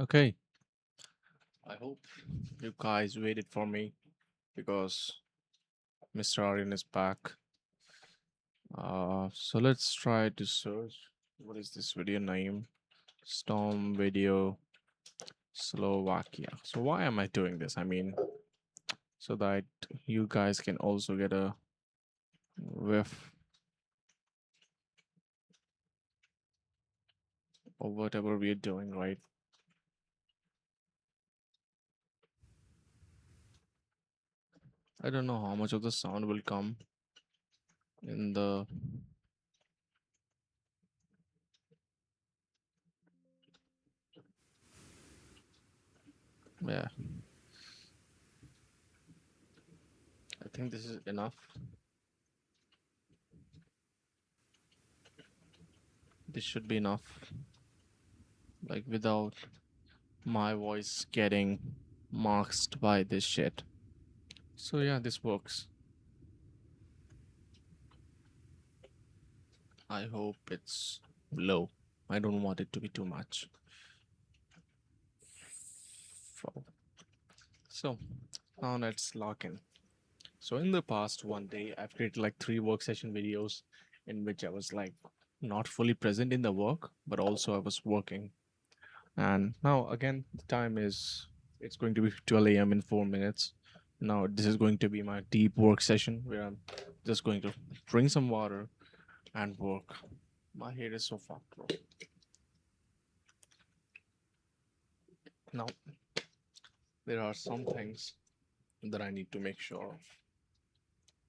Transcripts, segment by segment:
Okay, I hope you guys waited for me because Mr. Aryan is back. So let's try to search. What is this video name? Storm Video Slovakia. So why am I doing this? I mean, so that you guys can also get a whiff of whatever we're doing, right? I don't know how much of the sound will come in the. Yeah, I think this is enough. This should be enough. Like without my voice getting masked by this shit. So yeah, this works. I hope it's low. I don't want it to be too much. So now let's log in. So in the past one day, I've created like three work session videos in which I was like not fully present in the work, but also I was working. And now again, the time is it's going to be 12 a.m. in 4 minutes. Now this is going to be my deep work session where I'm just going to drink some water and work. My hair is so fucked, bro. Now there are some things that I need to make sure of,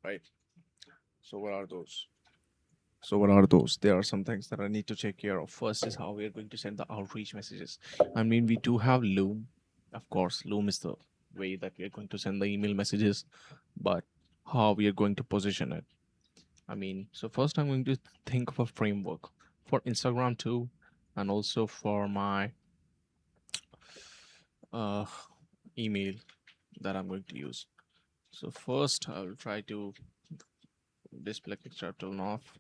right? So what are those? So what are those? There are some things that I need to take care of. First is how we are going to send the outreach messages. I mean, we do have Loom. Of course, Loom is the way that we are going to send the email messages, but how we are going to position it. I mean, so first I'm going to think of a framework for Instagram too, and also for my uh, email that I'm going to use. So first I'll try to display picture turn off,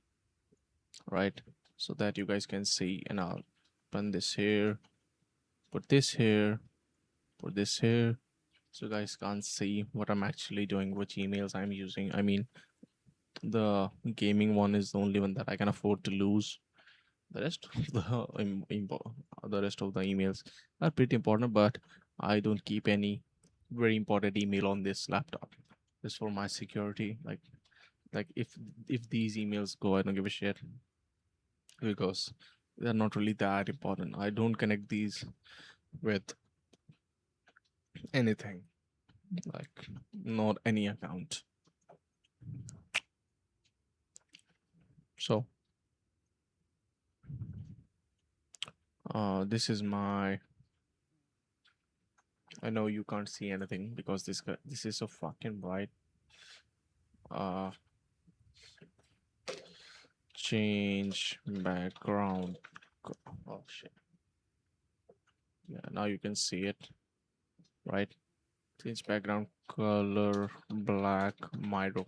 right? So that you guys can see, and I'll put this here, put this here, put this here. So you guys can't see what I'm actually doing, which emails I'm using. I mean, the gaming one is the only one that I can afford to lose. The rest of the the rest of the emails are pretty important, but I don't keep any very important email on this laptop. Just for my security. Like if these emails go, I don't give a shit because they're not really that important. I don't connect these with anything, like not any account. So this is my. I know you can't see anything because this is so fucking bright. Uh, change background. Oh shit. Yeah, now you can see it, right? Change background color black Miro.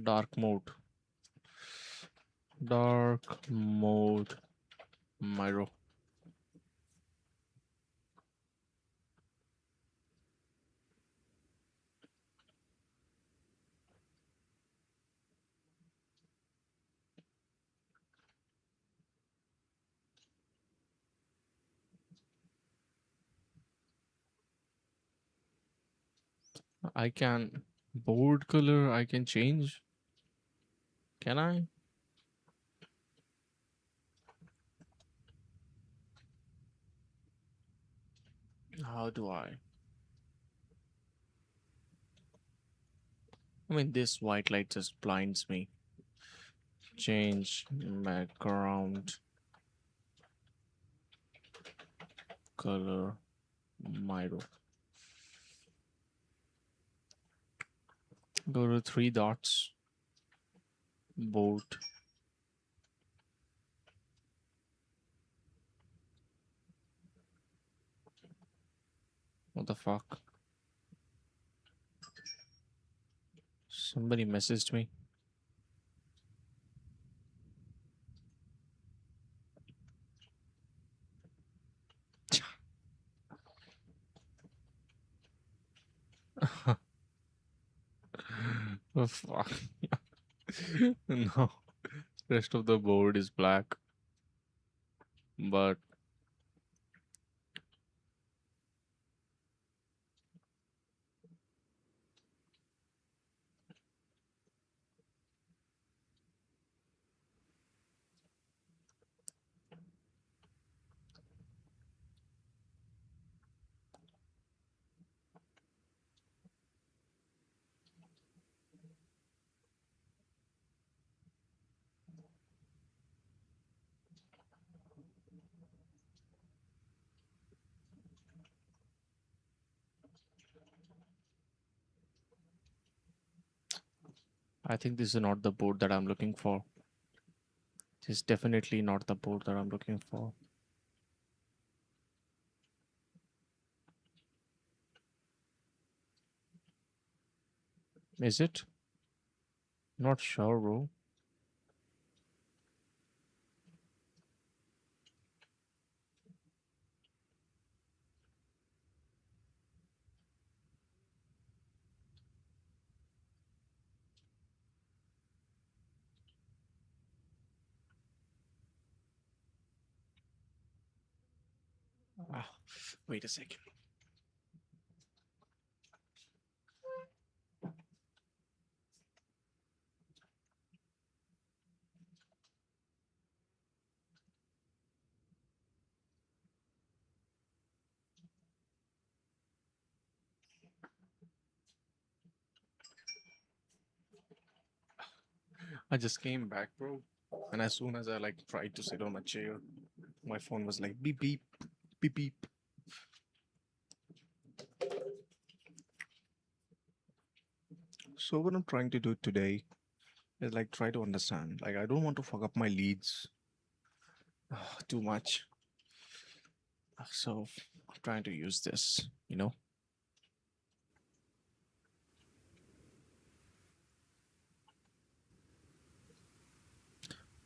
Dark mode. Dark mode Miro. I can board color I can change. Can I? How do I? I mean this white light just blinds me. Change background color Miro. Go to three dots. Bold. What the fuck? Somebody messaged me. Oh, fuck. No, rest of the board is black, but I think this is not the board that I'm looking for. This is definitely not the board that I'm looking for. Is it? Not sure, bro. Ah, wait a second. I just came back, bro. And as soon as I like tried to sit on my chair, my phone was like beep beep beep beep. So what I'm trying to do today is like try to understand. Like I don't want to fuck up my leads too much. So I'm trying to use this.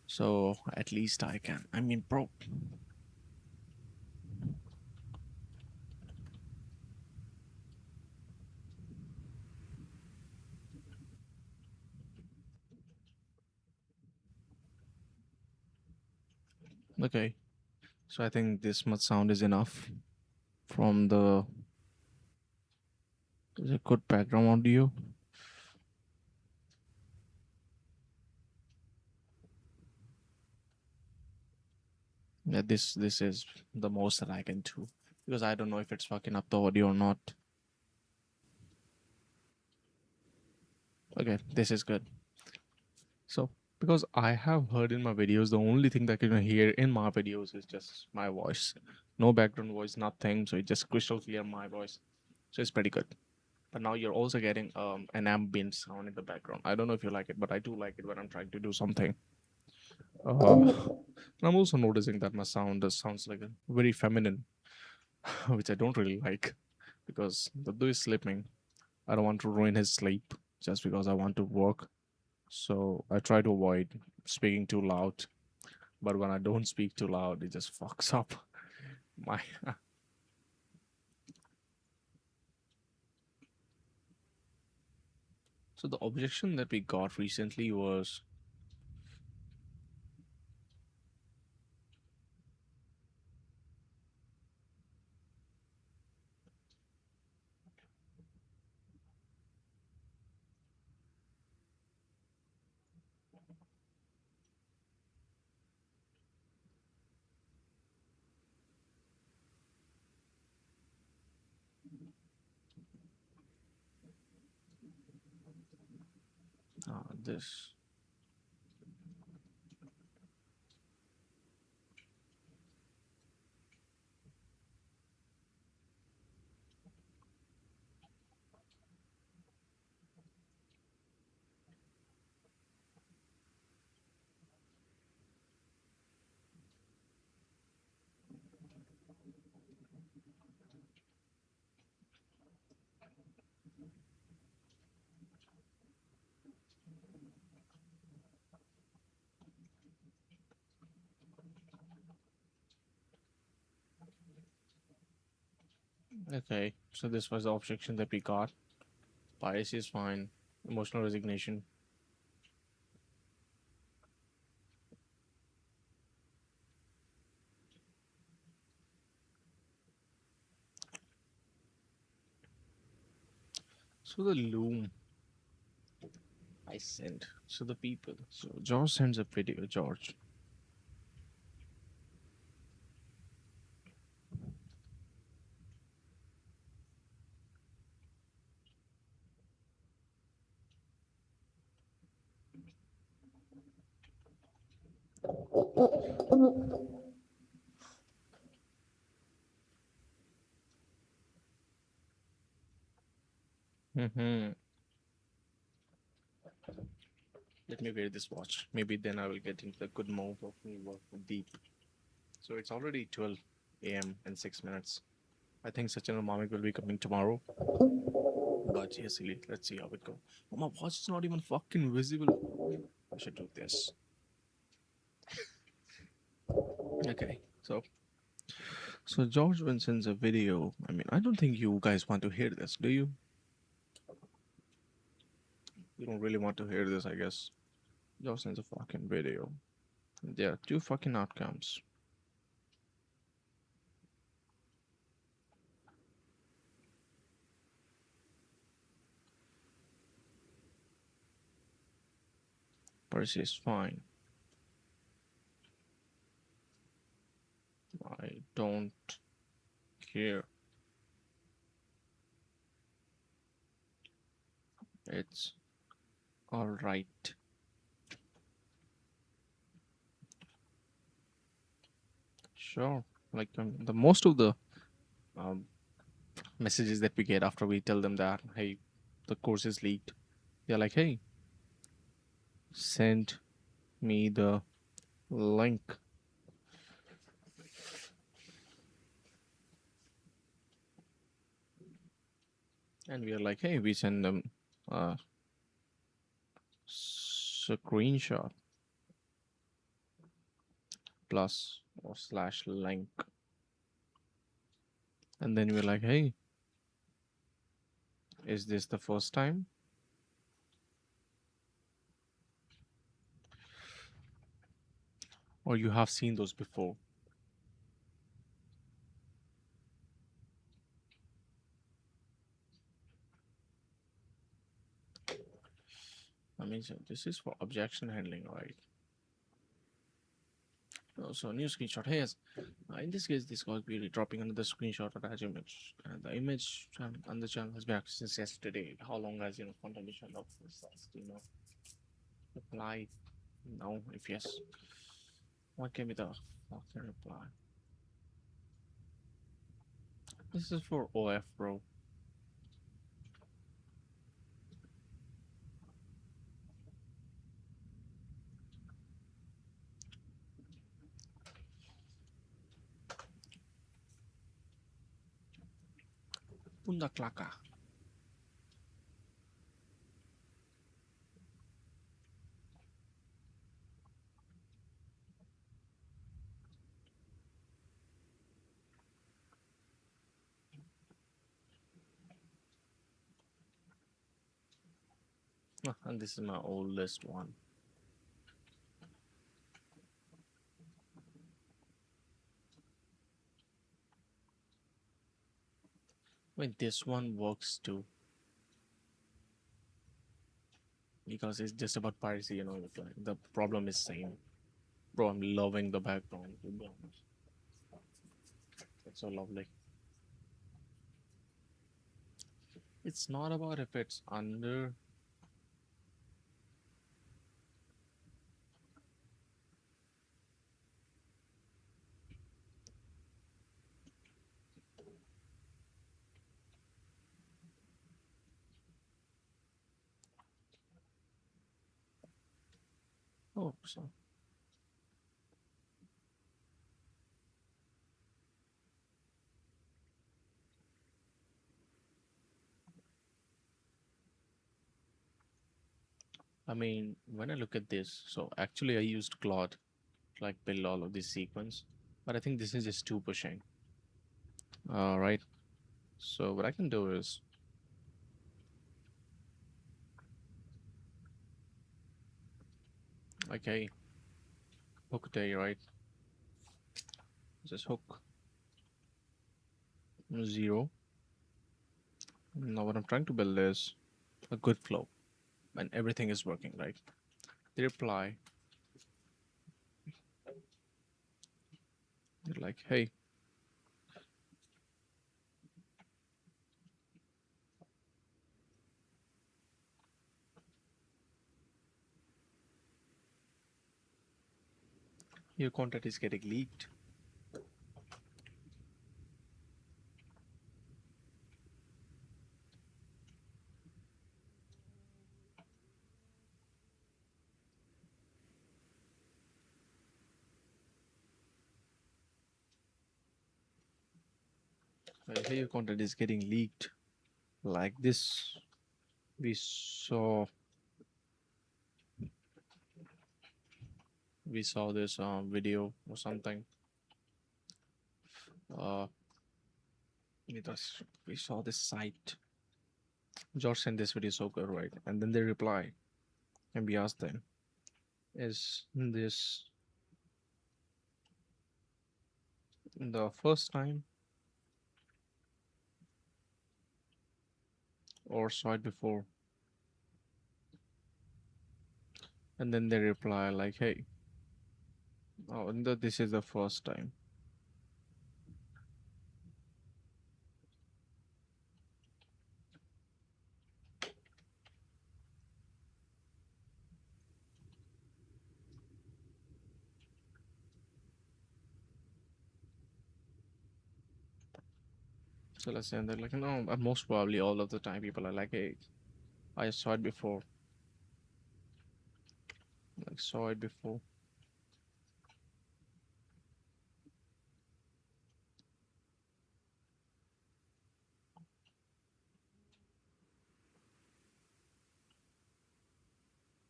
So at least I can. I mean, bro. Okay. So I think this much sound is enough from the. Is a good background audio. Yeah, this is the most that I can do because I don't know if it's fucking up the audio or not. Okay, this is good. So because I have heard in my videos, the only thing that you can hear in my videos is just my voice, no background voice, nothing. So it's just crystal clear my voice. So it's pretty good. But now you're also getting an ambient sound in the background. I don't know if you like it, but I do like it when I'm trying to do something. And I'm also noticing that my sounds like a very feminine, which I don't really like because Dadu is sleeping. I don't want to ruin his sleep just because I want to work. So I try to avoid speaking too loud. But when I don't speak too loud, it just fucks up my. So the objection that we got recently was this. Okay, so this was the objection that we got. Piracy is fine. Emotional resignation. So the loom I sent. So the people. So George sends a video. George. Mm-hmm. Let me wear this watch. Maybe then I will get into the good mode of me work deep. So it's already 12 a.m. and 6 minutes. I think Sachin and Mamik will be coming tomorrow. But yes, let's see how it goes. Oh, my watch is not even fucking visible. I should do this. Okay, so George Vincent's a video. I mean, I don't think you guys want to hear this, do you? You don't really want to hear this, I guess. George sends a fucking video. There are two fucking outcomes. Percy is fine. I don't care. It's alright. Sure. Like the most of the um, messages that we get after we tell them that, hey, the course is leaked, they're like, hey, send me the link. And we are like, hey, we send them a screenshot plus or slash link. And then we're like, hey, is this the first time? Or you have seen those before? I mean, so this is for objection handling, right? So new screenshot. Hey, yes. In this case, this will be dropping another screenshot attached image. And the image on the channel has been active since yesterday. How long has confirmation of this? Reply no. If yes, what can be the fucking reply? This is for OF, bro. Punda klaka. And this is my oldest one. Wait, this one works too. Because it's just about piracy, like the problem is same. Bro, I'm loving the background, to be honest. It's so lovely. It's not about if it's under. Oh, so I mean, when I look at this, so actually I used Claude to like build all of this sequence, but I think this is just too pushing. All right. So what I can do is like, hey, hook day, right? Just hook 0. Now what I'm trying to build is a good flow when everything is working, right? They reply, they're like, hey, your content is getting leaked. Hey, your content is getting leaked. Like this, we saw this video or something. Uh, we saw this site. George sent this video so good, right? And then they reply, and we asked them, "Is this the first time or saw it before?" And then they reply like, "Hey, oh, this is the first time." So let's say, and they're like, "No, most probably all of the time people are like, hey, I saw it before, like saw it before."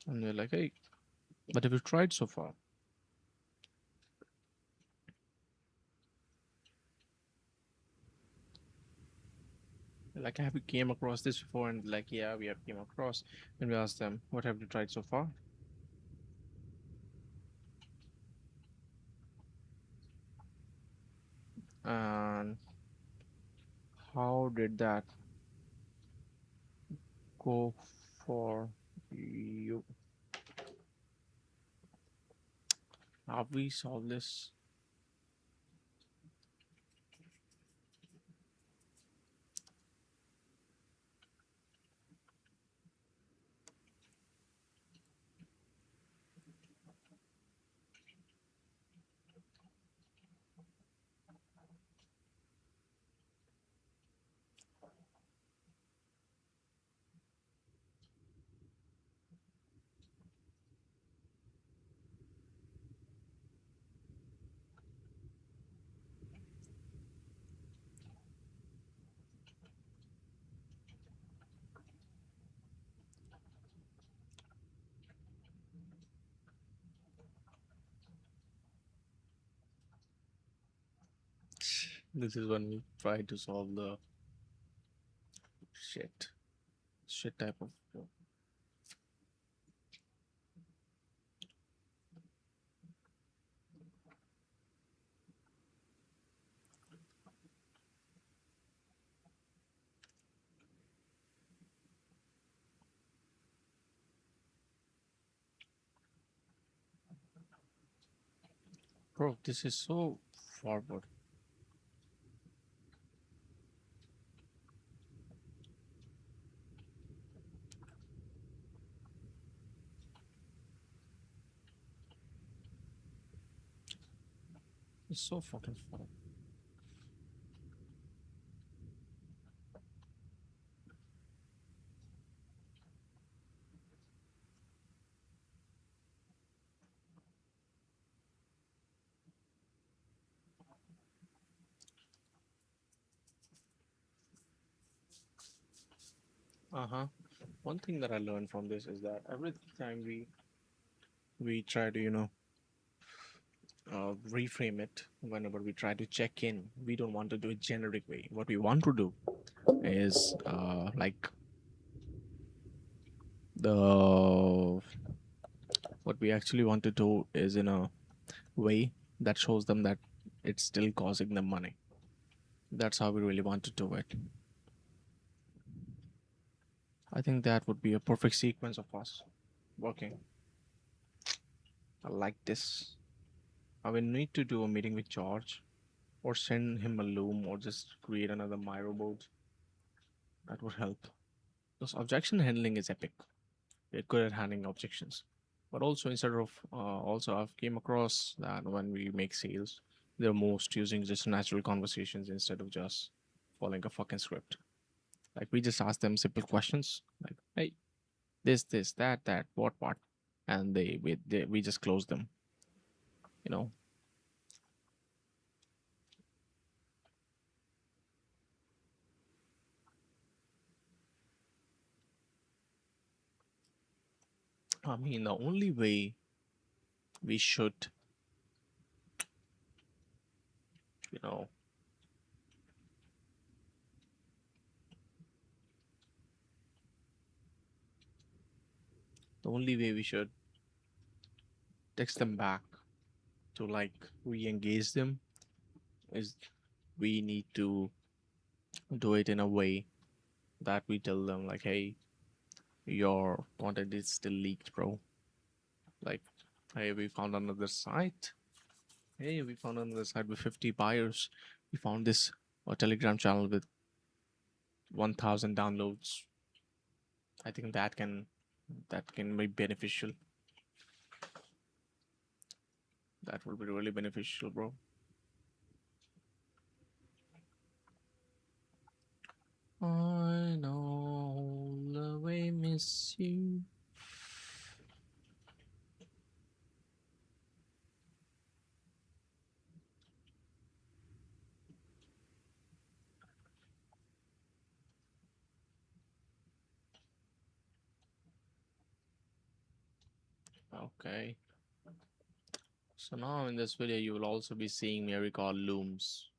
And they're like, "Hey, but have you tried so far? Like, have you came across this before?" And like, yeah, we have came across. And we asked them, what have you tried so far? And how did that go for you? Have we solved this? This is when we try to solve the shit, shit type of. Bro, this is so forward. It's so fucking forward. Uh-huh. One thing that I learned from this is that every time we try to, reframe it, whenever we try to check in, we don't want to do it generic way. What we want to do is like the What we actually want to do is in a way that shows them that it's still causing them money. That's how we really want to do it. I think that would be a perfect sequence of us working. I like this. I will need to do a meeting with George or send him a loom or just create another Miro board. That would help. Because objection handling is epic. We're good at handling objections. But also also I've came across that when we make sales, they're most using just natural conversations instead of just following a fucking script. Like we just ask them simple questions like, hey, this, that, what, and we just close them. You know, I mean, the only way we should, you know, the only way we should text them back to like re-engage them is we need to do it in a way that we tell them like, hey, your content is still leaked, bro. Like, hey, we found another site. Hey, we found another site with 50 buyers. We found this Telegram channel with 1,000 downloads. I think that can be beneficial. That will be really beneficial, bro. I know the way miss you. Okay. So now in this video, you will also be seeing me record looms.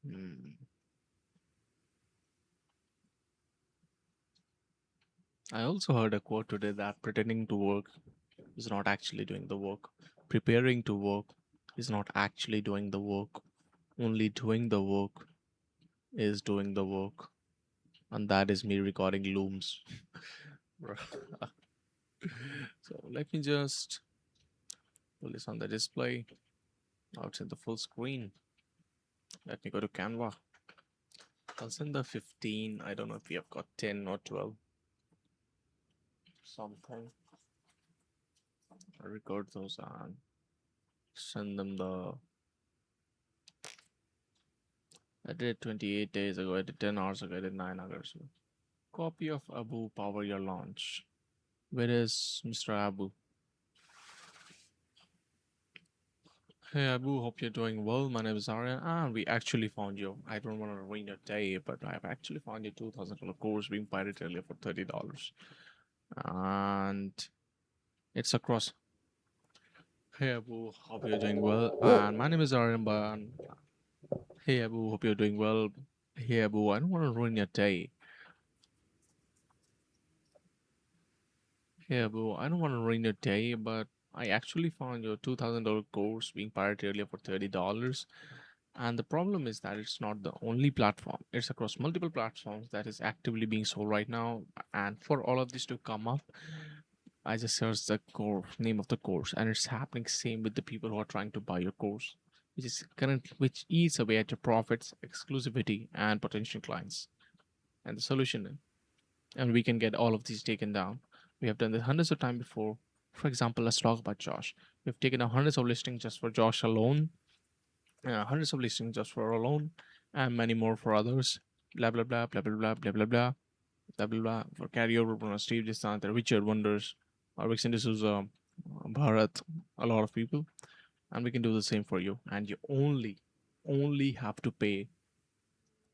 Hmm. I also heard a quote today that pretending to work is not actually doing the work. Preparing to work is not actually doing the work. Only doing the work is doing the work. And that is me recording looms. So let me just put this on the display. Now it's in the full screen. Let me go to Canva. I'll send the 15. I don't know if we have got 10 or 12. Something. I record those and send them the. I did 28 days ago. I did 10 hours ago. I did 9 hours ago. Copy of Abu Power Your Launch. Where is Mr. Abu? Hey Abu, hope you're doing well. My name is Aryan, and we actually found you. I don't want to ruin your day, but I've actually found your $2,000 course being pirated earlier for $30, and it's across. Hey Abu, hope you're doing well. And my name is Aryan, and hey Abu, hope you're doing well. Hey Abu, I don't want to ruin your day. Hey Abu, I don't want to ruin your day, but I actually found your $2,000 course being pirated earlier for $30. And the problem is that it's not the only platform. It's across multiple platforms that is actively being sold right now. And for all of this to come up, I just searched the core name of the course, and it's happening same with the people who are trying to buy your course, which eats away at your profits, exclusivity, and potential clients. And the solution, and we can get all of these taken down. We have done this hundreds of times before. For example, let's talk about Josh. We've taken down hundreds of listings just for Josh alone, hundreds of listings just for alone, and many more for others. Blah blah blah blah blah blah blah blah blah blah blah blah. For carryover, Steve Desant, Richard Wonders, Vixen D'Souza, Bharat, a lot of people, and we can do the same for you. And you only have to pay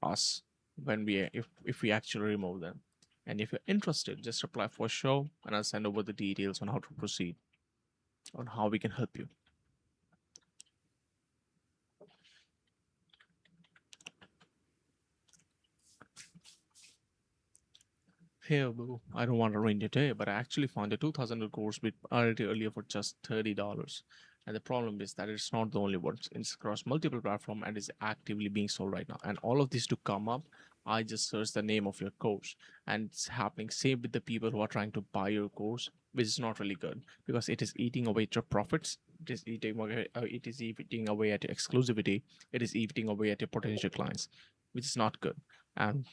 us when we if we actually remove them. And if you're interested, just apply for a show, and I'll send over the details on how to proceed, on how we can help you. Hey, boo, I don't want to ruin your day, but I actually found a 2000 course bit already earlier for just $30. And the problem is that it's not the only one. It's across multiple platforms and is actively being sold right now. And all of this to come up, I just searched the name of your course, and it's happening. Same with the people who are trying to buy your course, which is not really good because it is eating away at your profits. It is eating away at your exclusivity. It is eating away at your potential clients, which is not good. And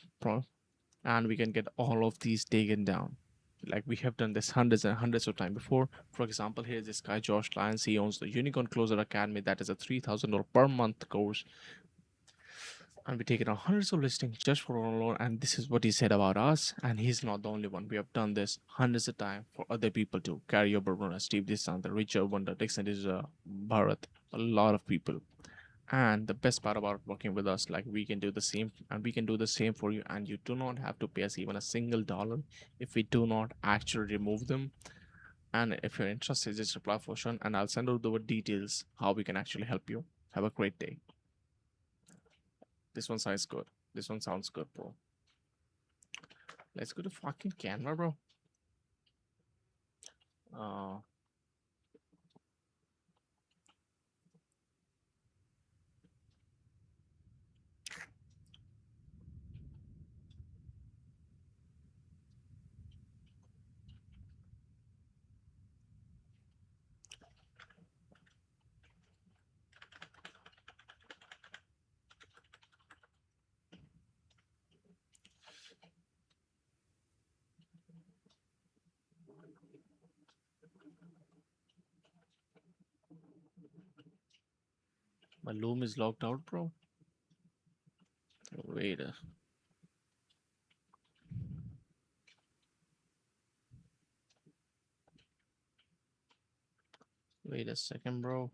and we can get all of these taken down. Like we have done this hundreds and hundreds of times before. For example, here's this guy Josh Lyons. He owns the Unicorn Closer Academy. That is a $3,000 per month course, and we take it on hundreds of listings just for our alone. And this is what he said about us. And he's not the only one. We have done this hundreds of times for other people too. Gary Oberbrunner, Steve DeSantis, Richard Wonder, Dixon is Bharat. A lot of people. And the best part about working with us, like we can do the same, and we can do the same for you, and you do not have to pay us even a single dollar if we do not actually remove them. And if you're interested, just reply for Sean, and I'll send out the details how we can actually help you. Have a great day. This one sounds good. This one sounds good, bro. Let's go to fucking Canva, bro. Uh, my Loom is logged out, bro. Wait, wait a second, bro.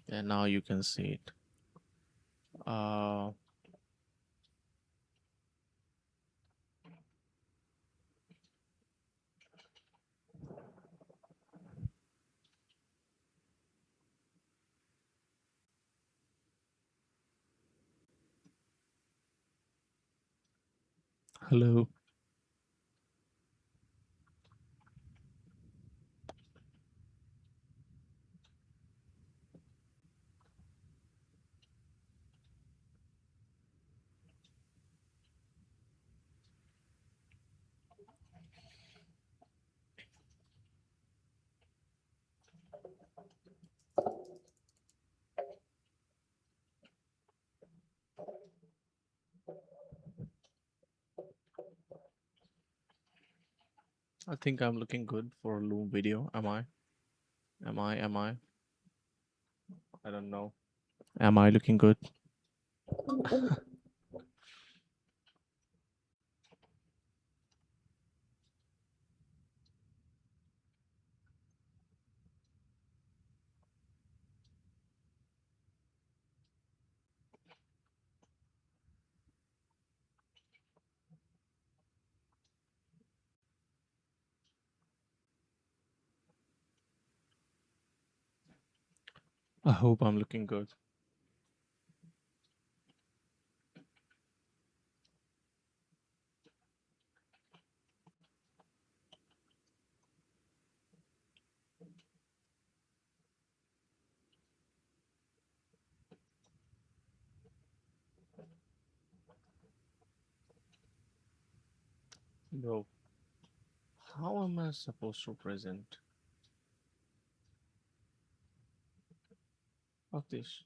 And now you can see it. Uh, hello. I think I'm looking good for a Loom video. Am I? Am I? Am I? I don't know. Am I looking good? I hope I'm looking good. Bro, how am I supposed to present of this?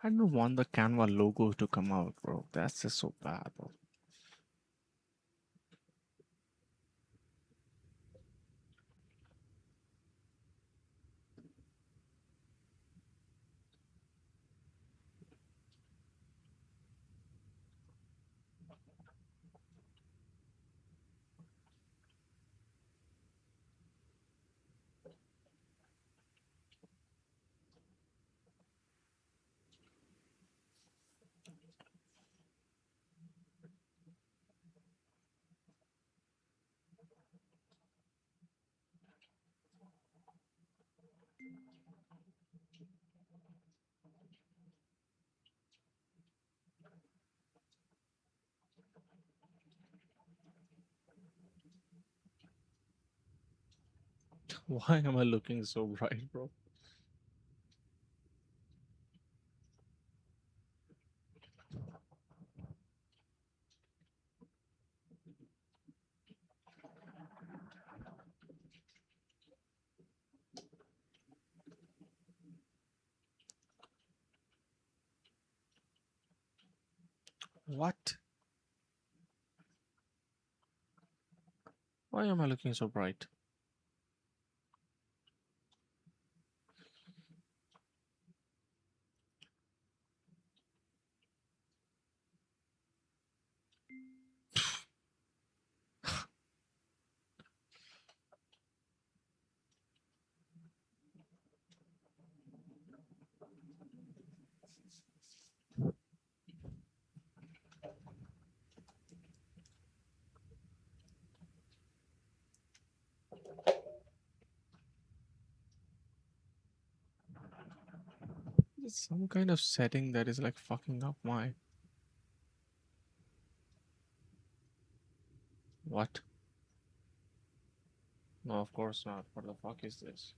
I don't want the Canva logo to come out, bro. That's just so bad, bro. Why am I looking so bright, bro? What? Why am I looking so bright? It's some kind of setting that is like fucking up my. What? No, of course not. What the fuck is this?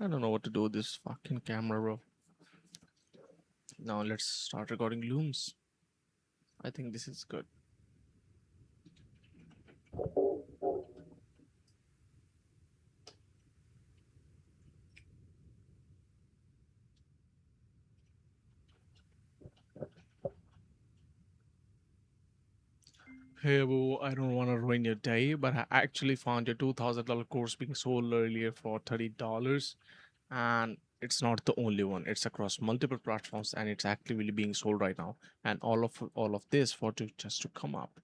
I don't know what to do with this fucking camera, bro. Now let's start recording looms. I think this is good. Hey, boo, I don't want to ruin your day, but I actually found your $2,000 course being sold earlier for $30. And it's not the only one. It's across multiple platforms and it's actively being sold right now. And all of this for to just to come up.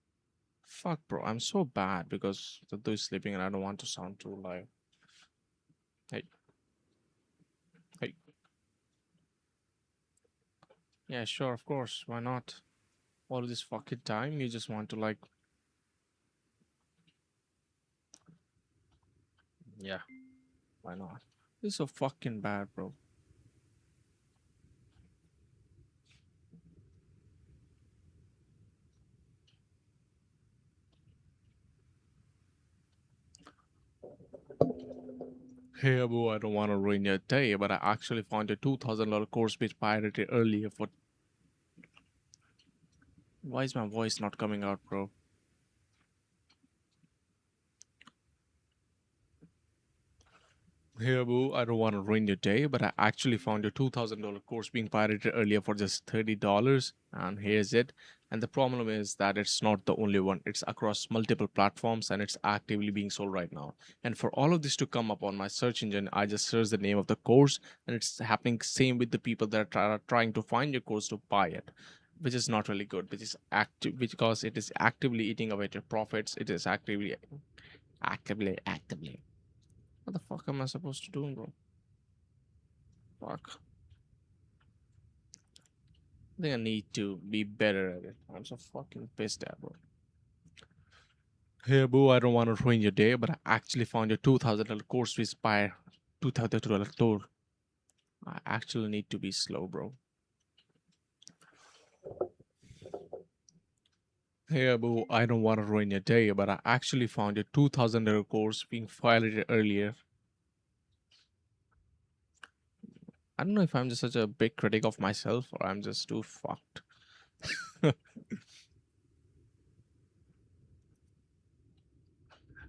Fuck, bro, I'm so bad because Tatu is sleeping and I don't want to sound too loud. Hey, hey. Yeah, sure, of course. Why not? All this fucking time, you just want to like. Yeah, why not? This is so fucking bad, bro. Hey, Abu, I don't want to ruin your day, but I actually found a $2,000 course which pirated earlier for. Why is my voice not coming out, bro? Hey, Abu, I don't want to ruin your day, but I actually found your $2,000 course being pirated earlier for just $30. And here's it. And the problem is that it's not the only one. It's across multiple platforms and it's actively being sold right now. And for all of this to come up on my search engine, I just search the name of the course and it's happening same with the people that are trying to find your course to buy it, which is not really good, which is active because it is actively eating away at your profits. It is actively. What the fuck am I supposed to do, bro? Fuck. I think I need to be better at it. I'm so fucking pissed at, bro. Hey, boo, I don't want to ruin your day, but I actually found your $2,000 course with by $2,000 tour. I actually need to be slow, bro. Hey Abu, I don't want to ruin your day, but I actually found your 2000 error course being violated earlier. I don't know if I'm just such a big critic of myself or I'm just too fucked.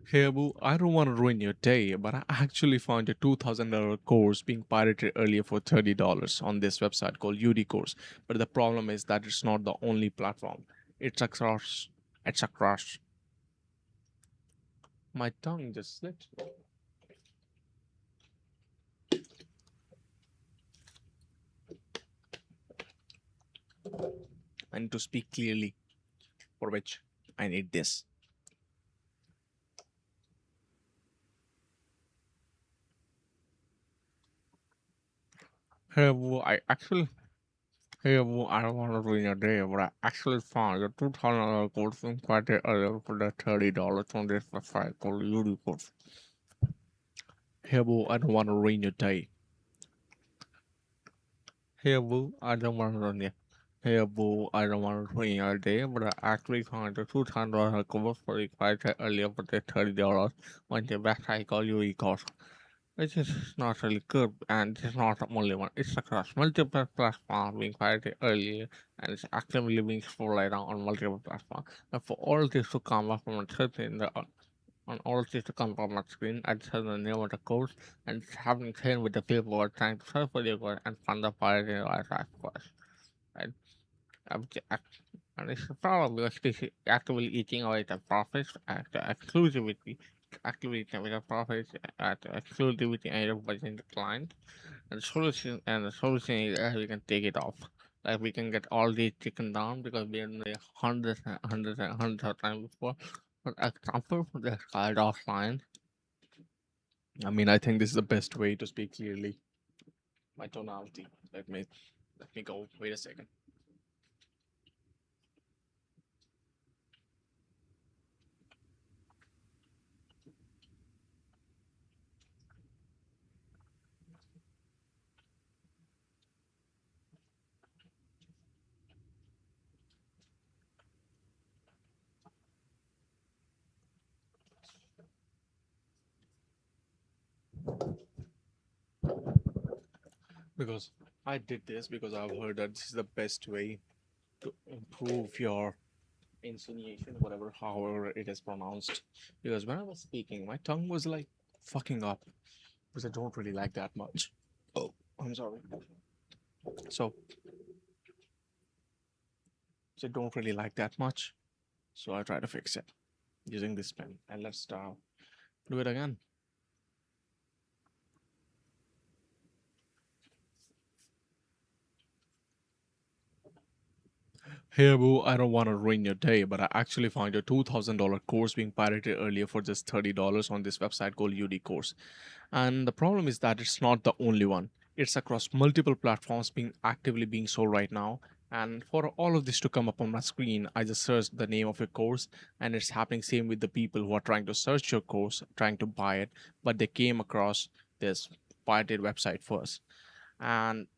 Hey Abu, I don't want to ruin your day, but I actually found your 2000 course being pirated earlier for $30 on this website called UD Course. But the problem is that it's not the only platform. It's across. It's across. My tongue just slipped. I need to speak clearly, for which I need this. Hey Abu, I don't want to ruin your day, but I actually found your 2000 course being pirated earlier for the $30 on this website called UD Course. Hey Abu, I don't want to ruin your day. Hey boo, I don't want to run you. Hey boo, I don't want to ruin your day, but I actually found the $200 cover for the price earlier for the $30 on the website called UE cost. Which is not really good, and it's not the only one. It's across multiple platforms being pirated earlier, and it's actively being exploited on multiple platforms. And for all this to come up from a search in the on all this to come from my screen, I just have the name of the code and it's having same with the people who are trying to search for the code and find the pirate in the Wi-Fi first. Right? I'm j- ac- and it's probably because this is actively eating away the profits at the exclusivity, actively eating away the profits at the exclusivity and the budget the client. And the solution is we can take it off. Like we can get all these taken down because we have done it hundreds and hundreds and hundreds of times before. For example, the card offline. I mean, I think this is the best way to speak clearly. My tonality. Let me go. Wait a second. Because I did this because I've heard that this is the best way to improve your insinuation, whatever, however it is pronounced. Because when I was speaking, my tongue was like fucking up, because I don't really like that much. Oh, I'm sorry. So, so I don't really like that much. So I try to fix it using this pen. And let's do it again. Hey Abu, I don't want to ruin your day, but I actually found your $2,000 course being pirated earlier for just $30 on this website called UD Course. And the problem is that it's not the only one. It's across multiple platforms being actively being sold right now. And for all of this to come up on my screen, I just searched the name of your course, and it's happening same with the people who are trying to search your course, trying to buy it, but they came across this pirated website first. And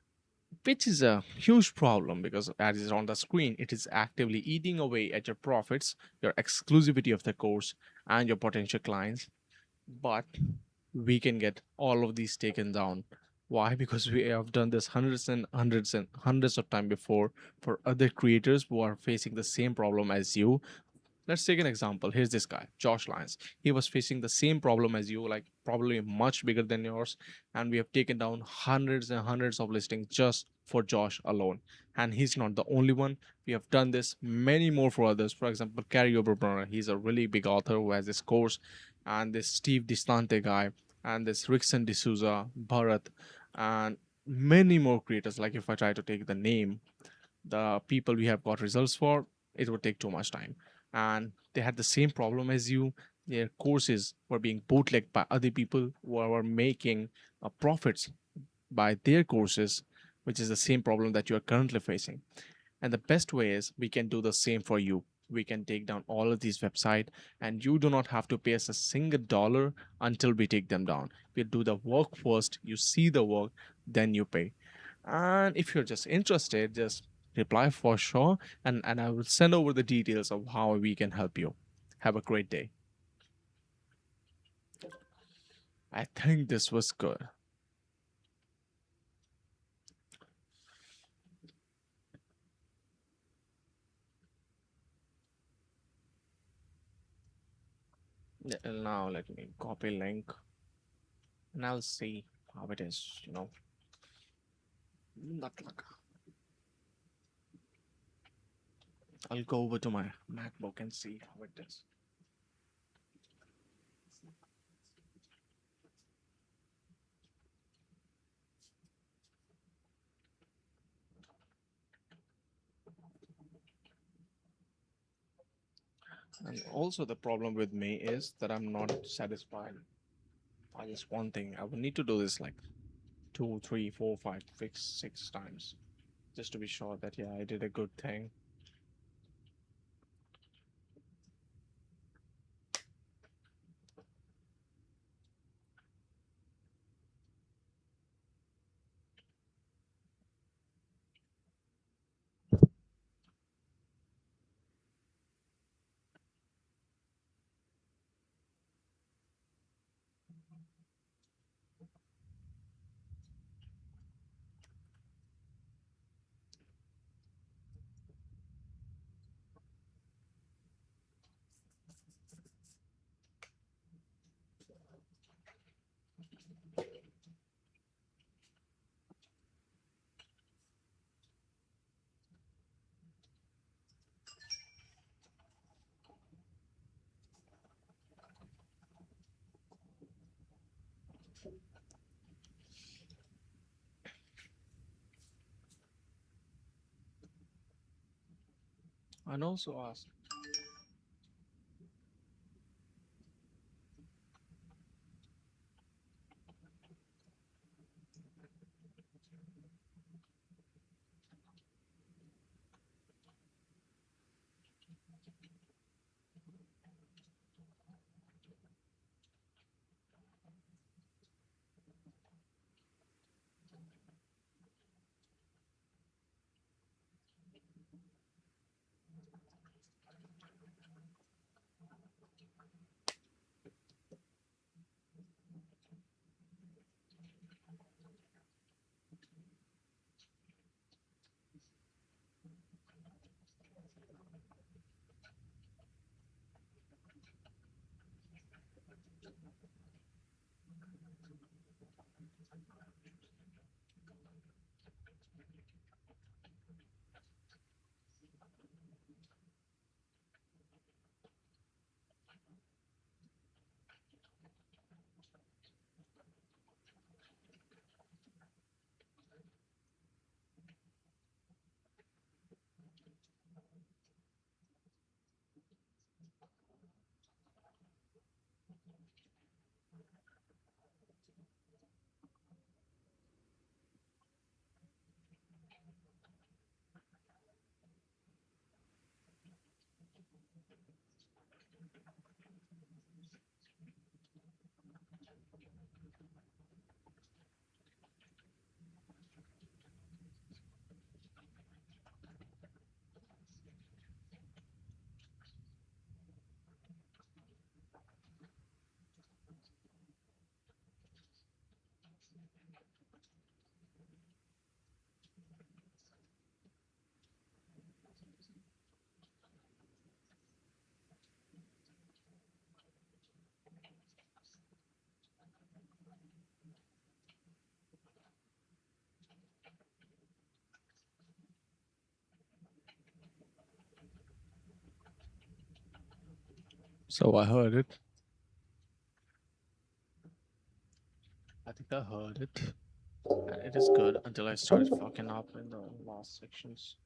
which is a huge problem because as is on the screen, it is actively eating away at your profits, your exclusivity of the course, and your potential clients. But we can get all of these taken down. Why? Because we have done this hundreds and hundreds and hundreds of times before for other creators who are facing the same problem as you. Let's take an example. Here's this guy, Josh Lyons. He was facing the same problem as you, like probably much bigger than yours. And we have taken down hundreds and hundreds of listings just for Josh alone. And he's not the only one. We have done this many more for others. For example, Gary Oberbrunner. He's a really big author who has this course. And this Steve Distante guy. And this Rickson D'Souza, Bharat. And many more creators. Like if I try to take the name, the people we have got results for, it would take too much time. And they had the same problem as you. Their courses were being bootlegged by other people who were making profits by their courses, which is the same problem that you are currently facing. And the best way is we can do the same for you. We can take down all of these websites, and you do not have to pay us a single dollar until we take them down. We do the work first, you see the work, then you pay. And if you're just interested, just reply for sure, and I will send over the details of how we can help you. Have a great day. I think this was good. Now let me copy link and I'll see how it is, Not like I'll go over to my MacBook and see how it is. And also the problem with me is that I'm not satisfied by this one thing. I will need to do this like two, three, four, five, six times just to be sure that yeah, I did a good thing. And also ask. So I heard it. I think I heard it. And it is good until I started fucking up in the last sections.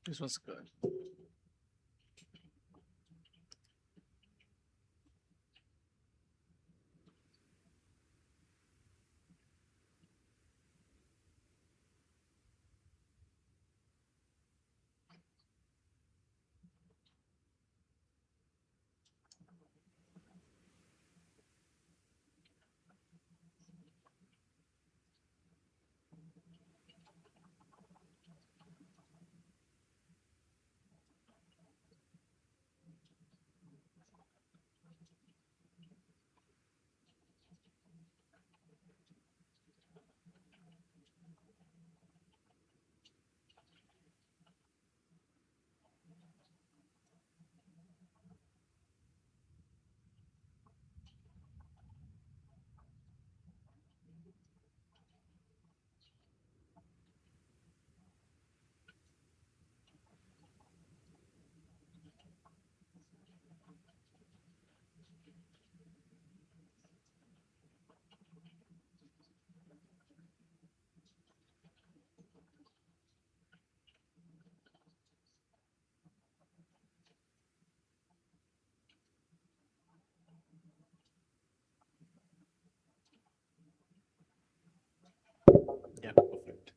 This was good. Yeah, perfect.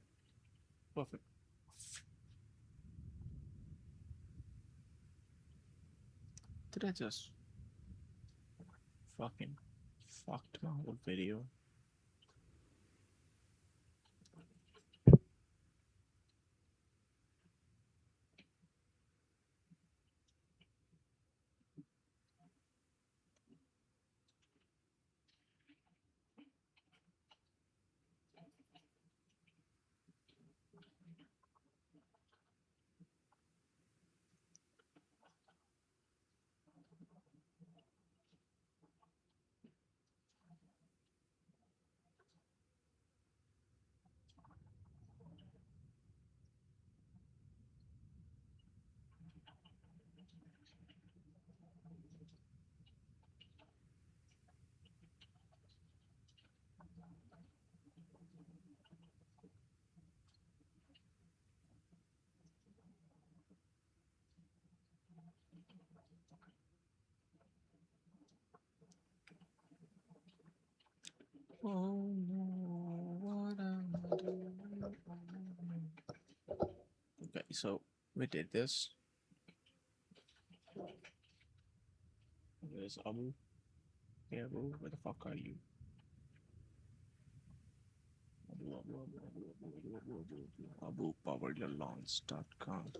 Perfect. Did I just fucking fucked my whole video? Oh no, what am I doing? Okay, so we did this. There's Abu. Hey Abu, where the fuck are you? Abu, AbuPowerYourLawns.com.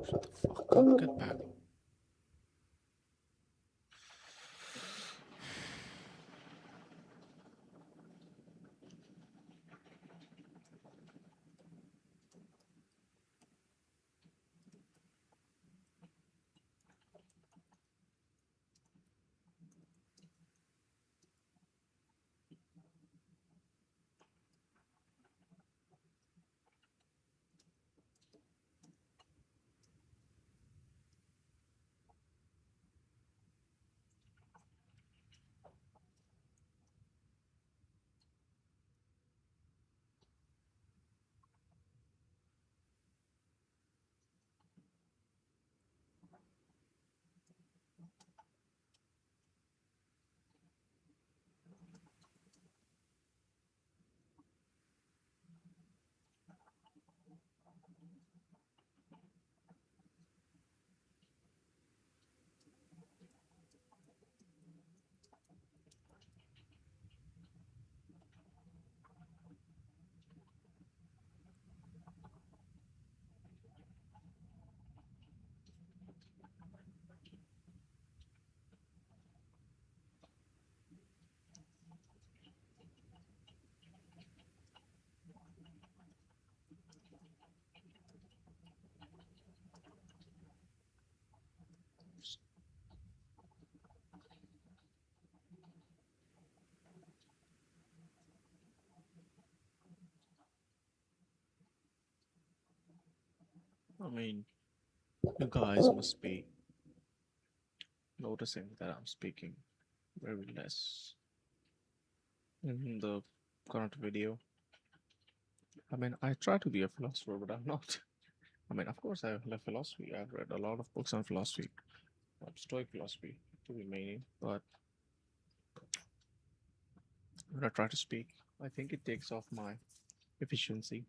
Shut the fuck up, get back. I mean, you guys must be noticing that I'm speaking very less in the current video. I mean, I try to be a philosopher, but I'm not. I mean, of course, I love philosophy. I've read a lot of books on philosophy, Stoic philosophy to be meaning. But when I try to speak, I think it takes off my efficiency.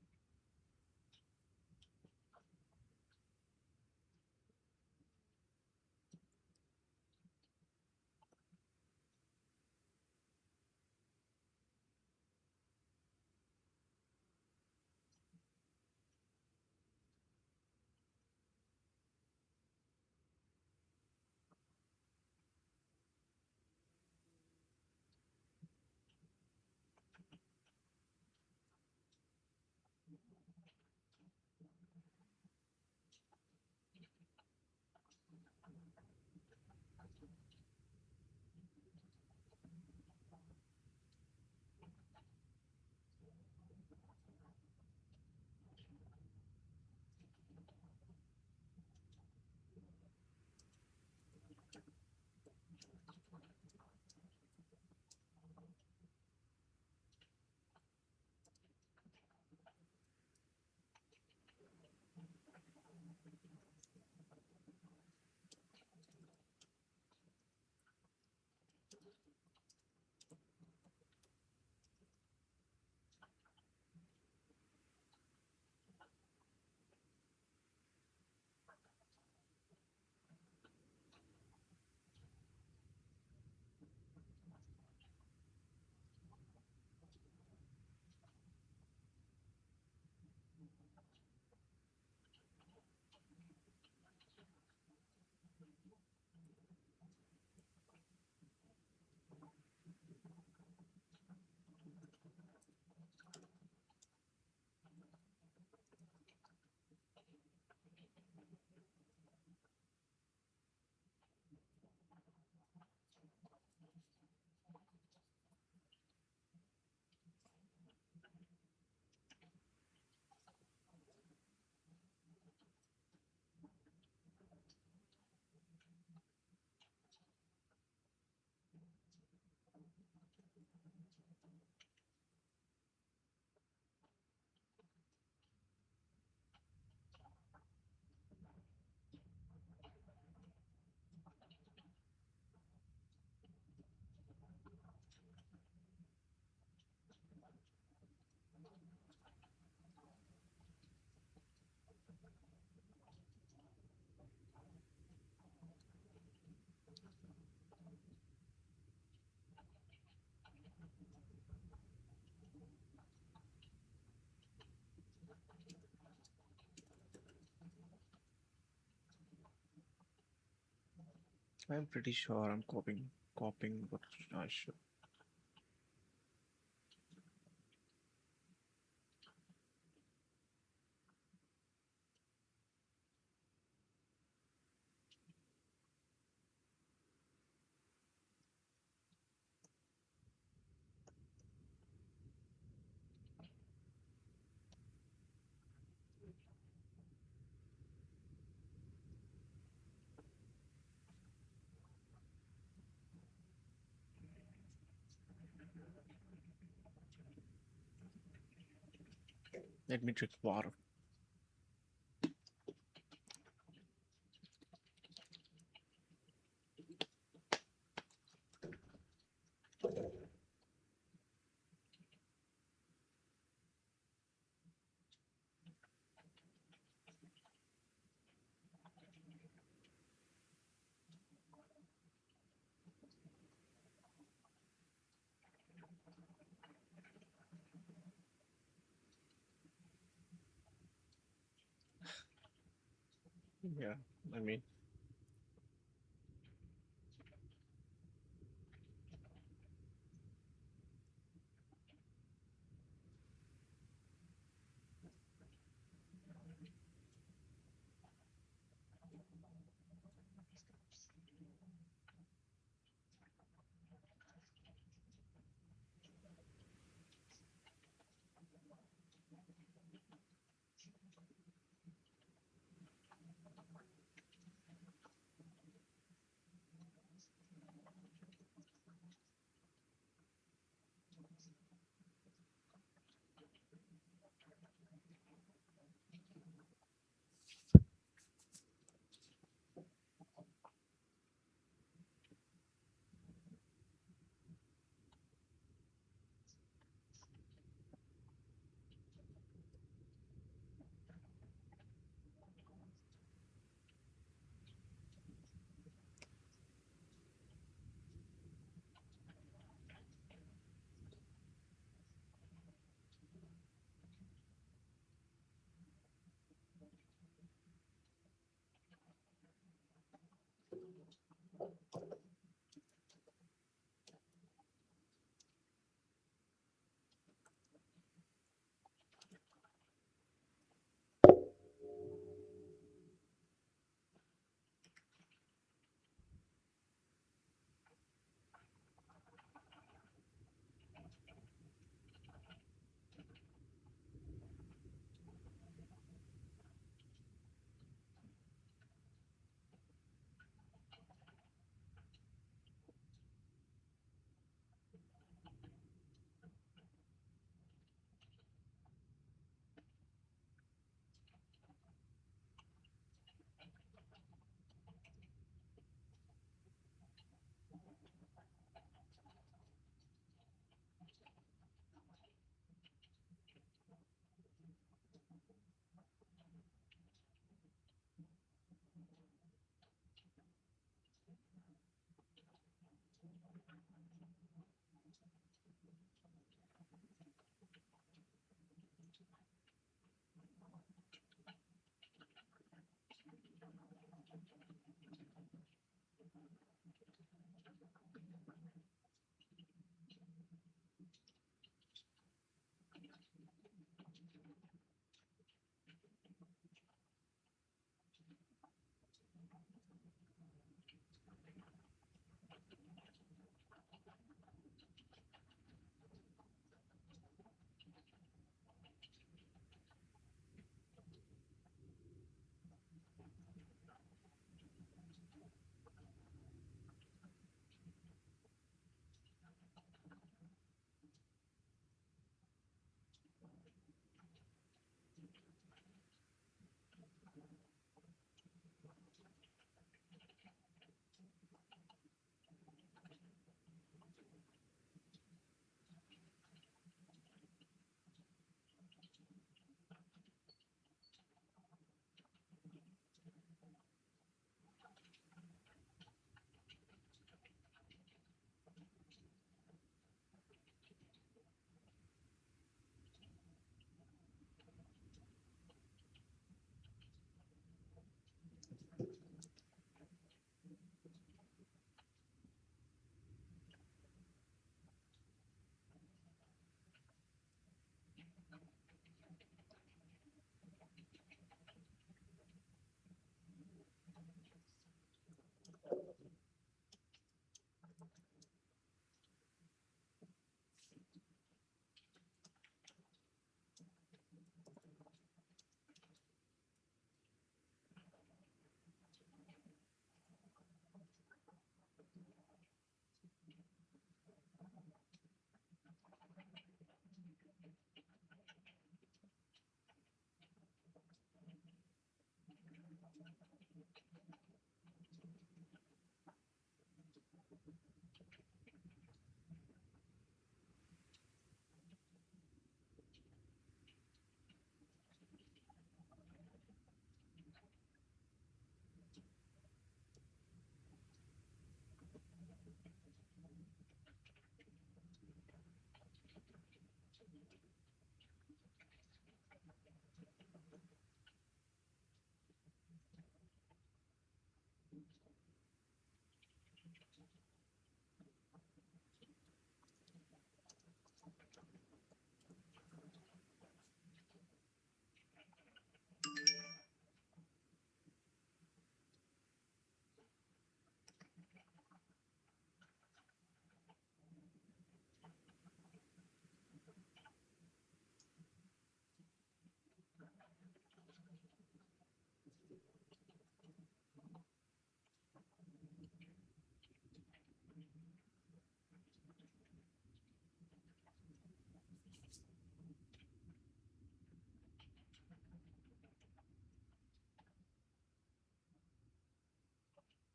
I'm pretty sure I'm copying, but I should. Let me drink water. Yeah, I mean,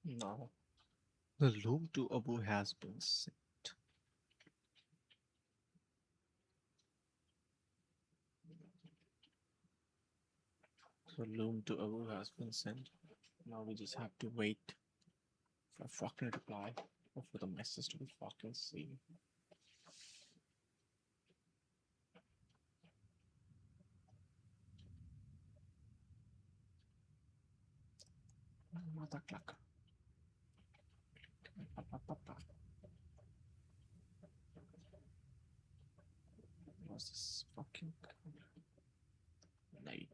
Now, the loom to Abu has been sent. So loom to Abu has been sent. Now we just have to wait for a fucking reply or for the message to be fucking seen. Mother clucker. What's this fucking night?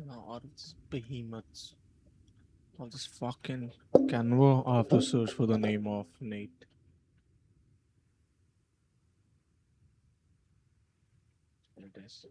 Now all these behemoths. All this fucking Canva. I have to search for the name of Nate. There it is.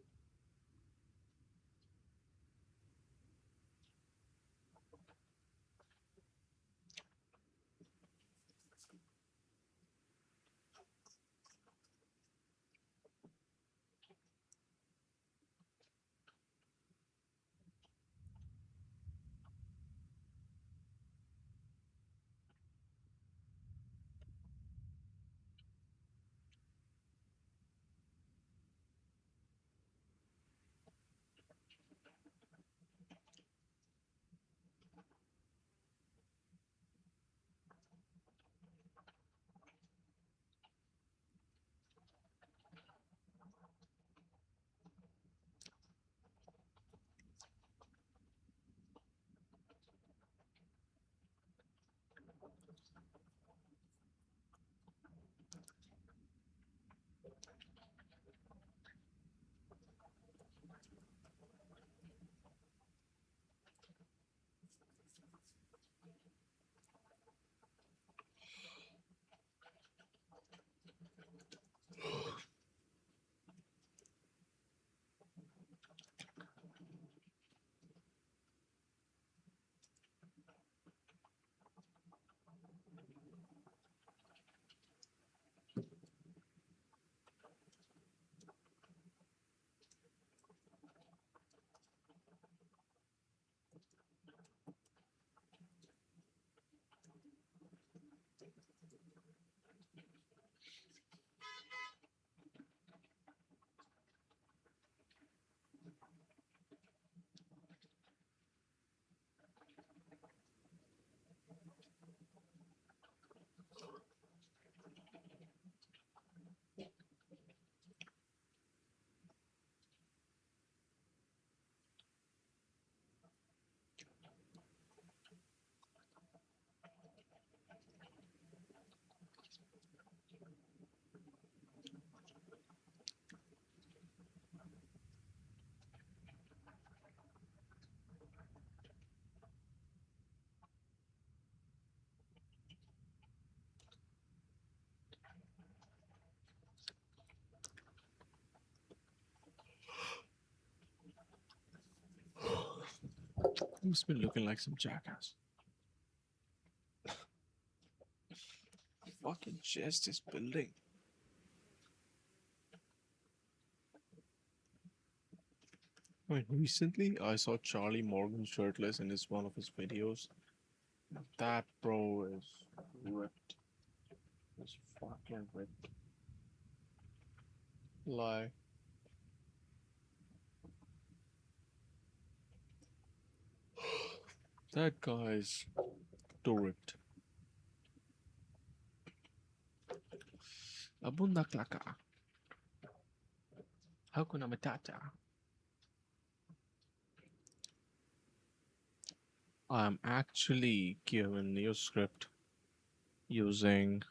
He's been looking like some jackass. Fucking chest is building. I mean, recently I saw Charlie Morgan shirtless in one of his videos. That bro is ripped. He's fucking ripped. Like, that guy's too ripped. Abunda klaka. Hakuna matata. I'm actually given new script using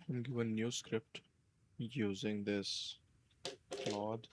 I'm given new script using this Claude.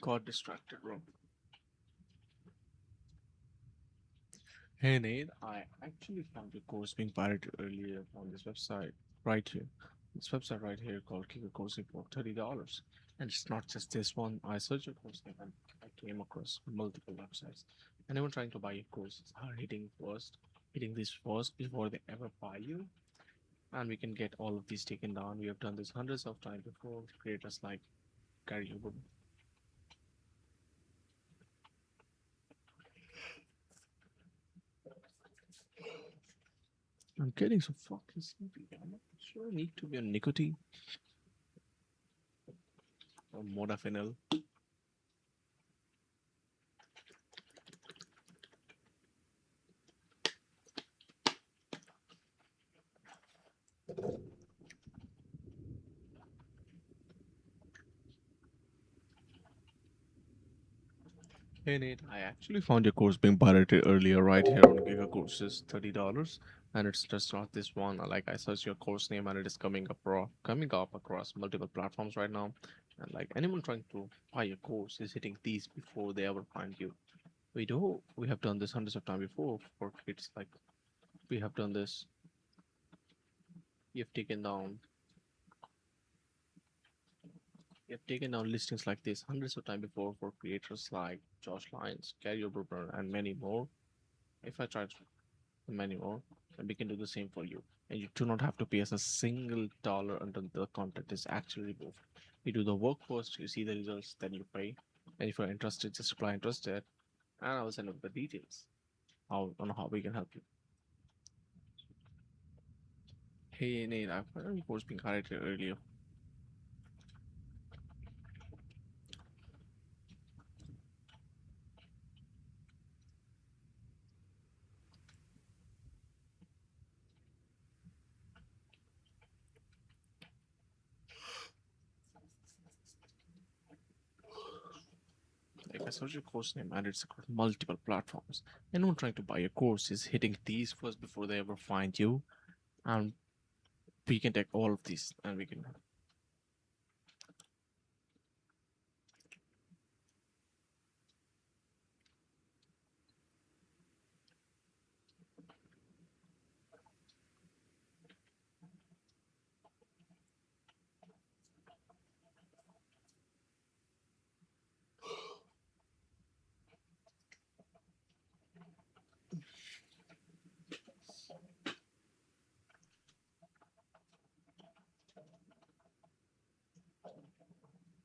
Got distracted, bro. Hey Nate, I actually found your course being pirated earlier on this website right here. This website right here called Kika Coursing for $30. And it's not just this one. I searched your course name and I came across multiple websites. Anyone trying to buy your courses are hitting this first before they ever buy you. And we can get all of these taken down. We have done this hundreds of times before. Creators like Gary Huberman. I'm getting so fucking sleepy. I'm not sure I need to be on nicotine or modafinil. Hey Nate, I actually found your course being pirated earlier right here on Giga Courses, $30. And it's just not this one. Like I searched your course name and it is coming up across multiple platforms right now. And like anyone trying to buy your course is hitting these before they ever find you. We have done this hundreds of times before for kids. Like we have done this. You've taken down you've taken down listings like this hundreds of times before for creators like Josh Lyons, Gary Oberber, and many more. If I try to many more, and we can do the same for you. And you do not have to pay us a single dollar until the content is actually removed. We do the work first, you see the results, then you pay. And if you're interested, just reply interested, and I will send out the details on how we can help you. Hey Nate, I've heard your course being highlighted earlier. Like I search your course name and it's across multiple platforms. Anyone trying to buy a course is hitting these first before they ever find you. And we can take all of these and we can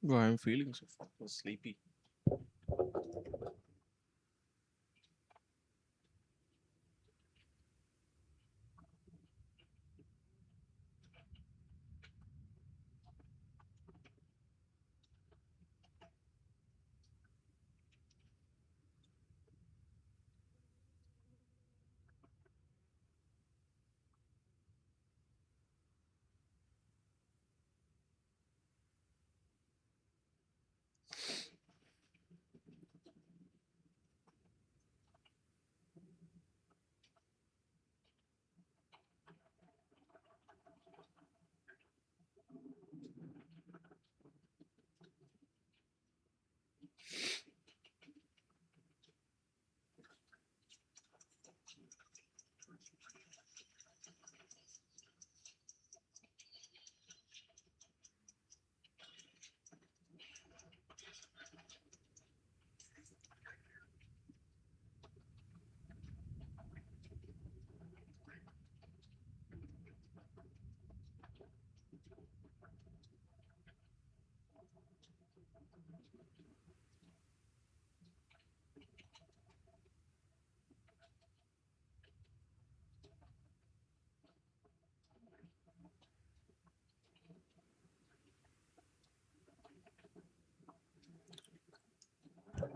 well, I'm feeling so fucking sleepy.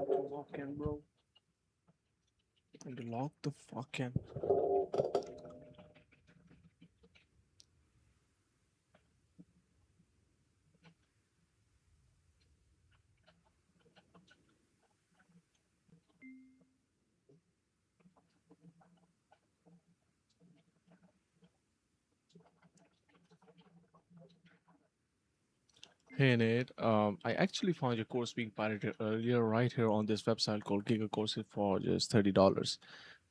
Walk in, bro. And lock the fuck in. Hey Nate, I actually found your course being pirated earlier right here on this website called Giga Courses for just $30.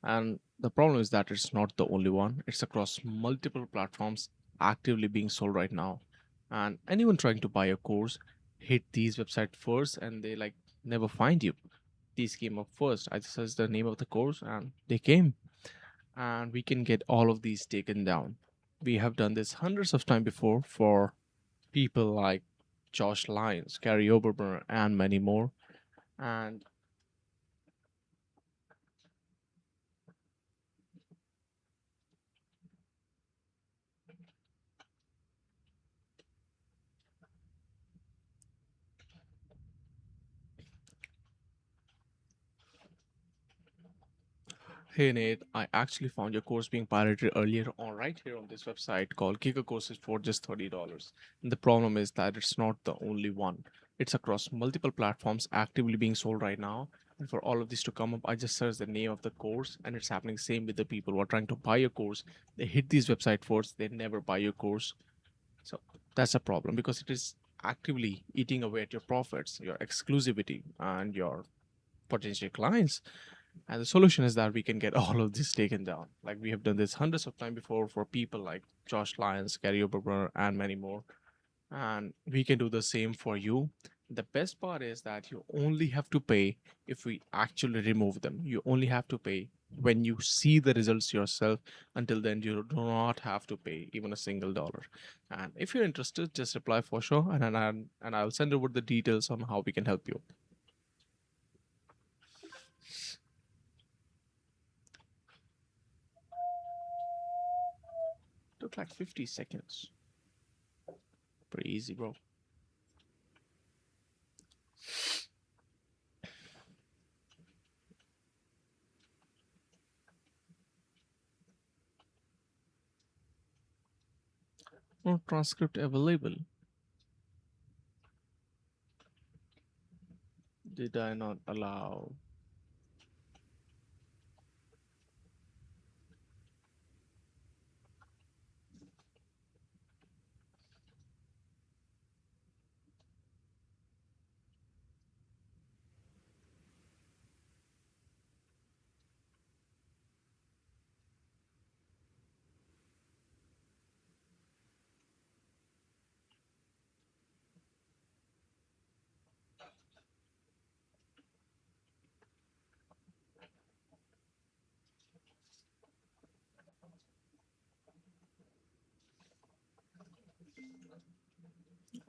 And the problem is that it's not the only one. It's across multiple platforms actively being sold right now. And anyone trying to buy a course hit these websites first and they like never find you. These came up first. I just searched the name of the course and they came. And we can get all of these taken down. We have done this hundreds of times before for people like Josh Lyons, Gary Obermer, and many more. And hey Nate, I actually found your course being pirated earlier on right here on this website called Giga Courses for just $30. And the problem is that it's not the only one. It's across multiple platforms actively being sold right now. And for all of this to come up, I just searched the name of the course and it's happening same with the people who are trying to buy your course. They hit these website first, they never buy your course. So that's a problem because it is actively eating away at your profits, your exclusivity, and your potential clients. And the solution is that we can get all of this taken down. Like we have done this hundreds of times before for people like Josh Lyons, Gary Obermer, and many more. And we can do the same for you. The best part is that you only have to pay if we actually remove them. You only have to pay when you see the results yourself. Until then, you do not have to pay even a single dollar. And if you're interested, just reply for sure, and I'll send over the details on how we can help you. Took like 50 seconds. Pretty easy, bro. No transcript available. Did I not allow?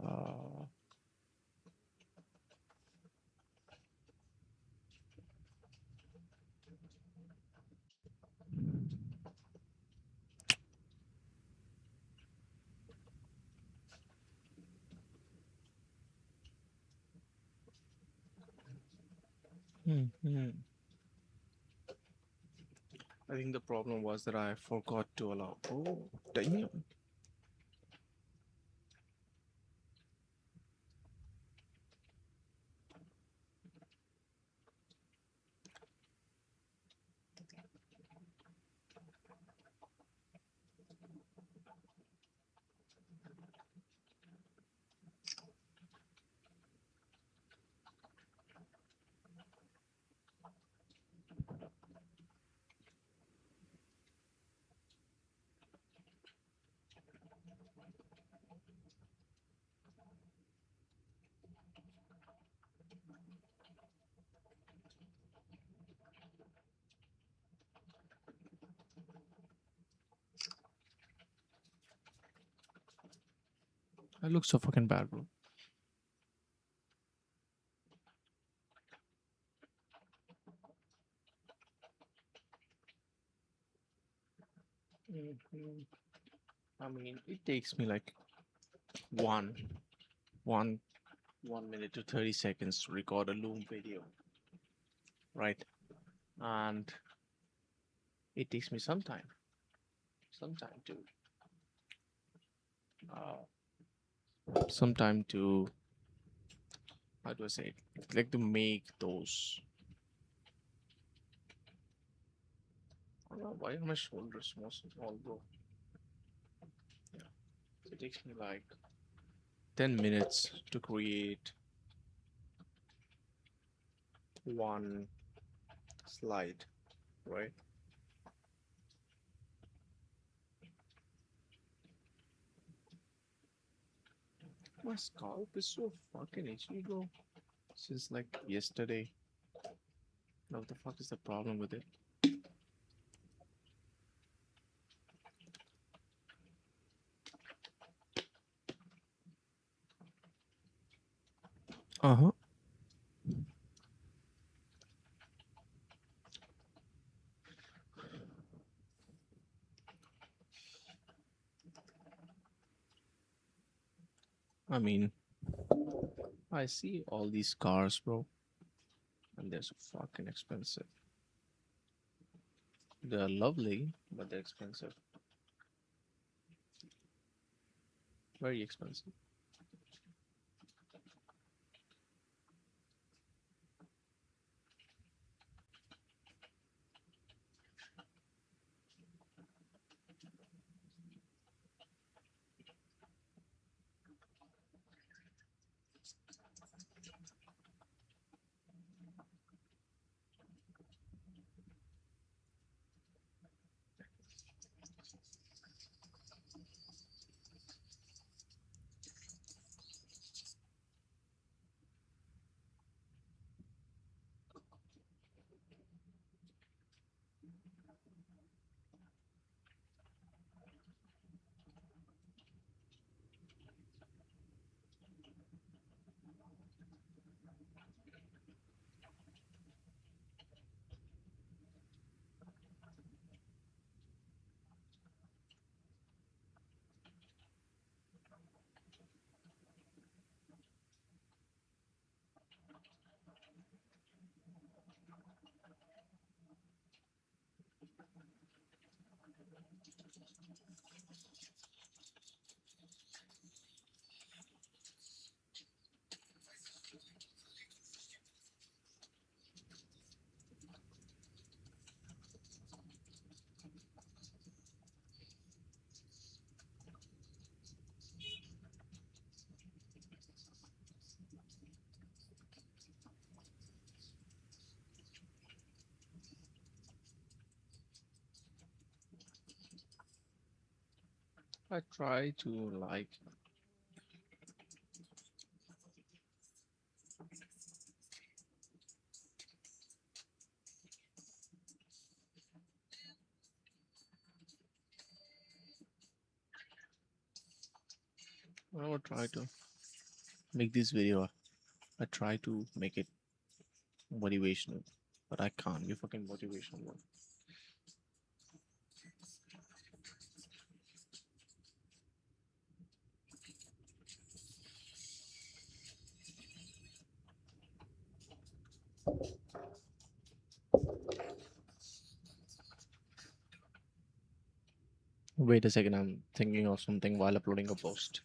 Uh, hmm. I think the problem was that I forgot to allow. Oh, damn. I look so fucking bad, bro. Mhm. I mean, it takes me like one, one, 1 minute to 30 seconds to record a Loom video. right? And it takes me some time to, uh, some time to, how do I say it? Like to make those. I don't know why are my shoulders so small, bro? Yeah, it takes me like 10 minutes to create one slide, right? My scalp is so fucking itchy, bro. Since like yesterday. Now, what the fuck is the problem with it? Uh huh. I mean, I see all these cars, bro, and they're so fucking expensive. They're lovely, but they're expensive. Very expensive. I try to like. I will try to make this video. I try to make it motivational, but I can't be fucking motivational one. Wait a second, I'm thinking of something while uploading a post.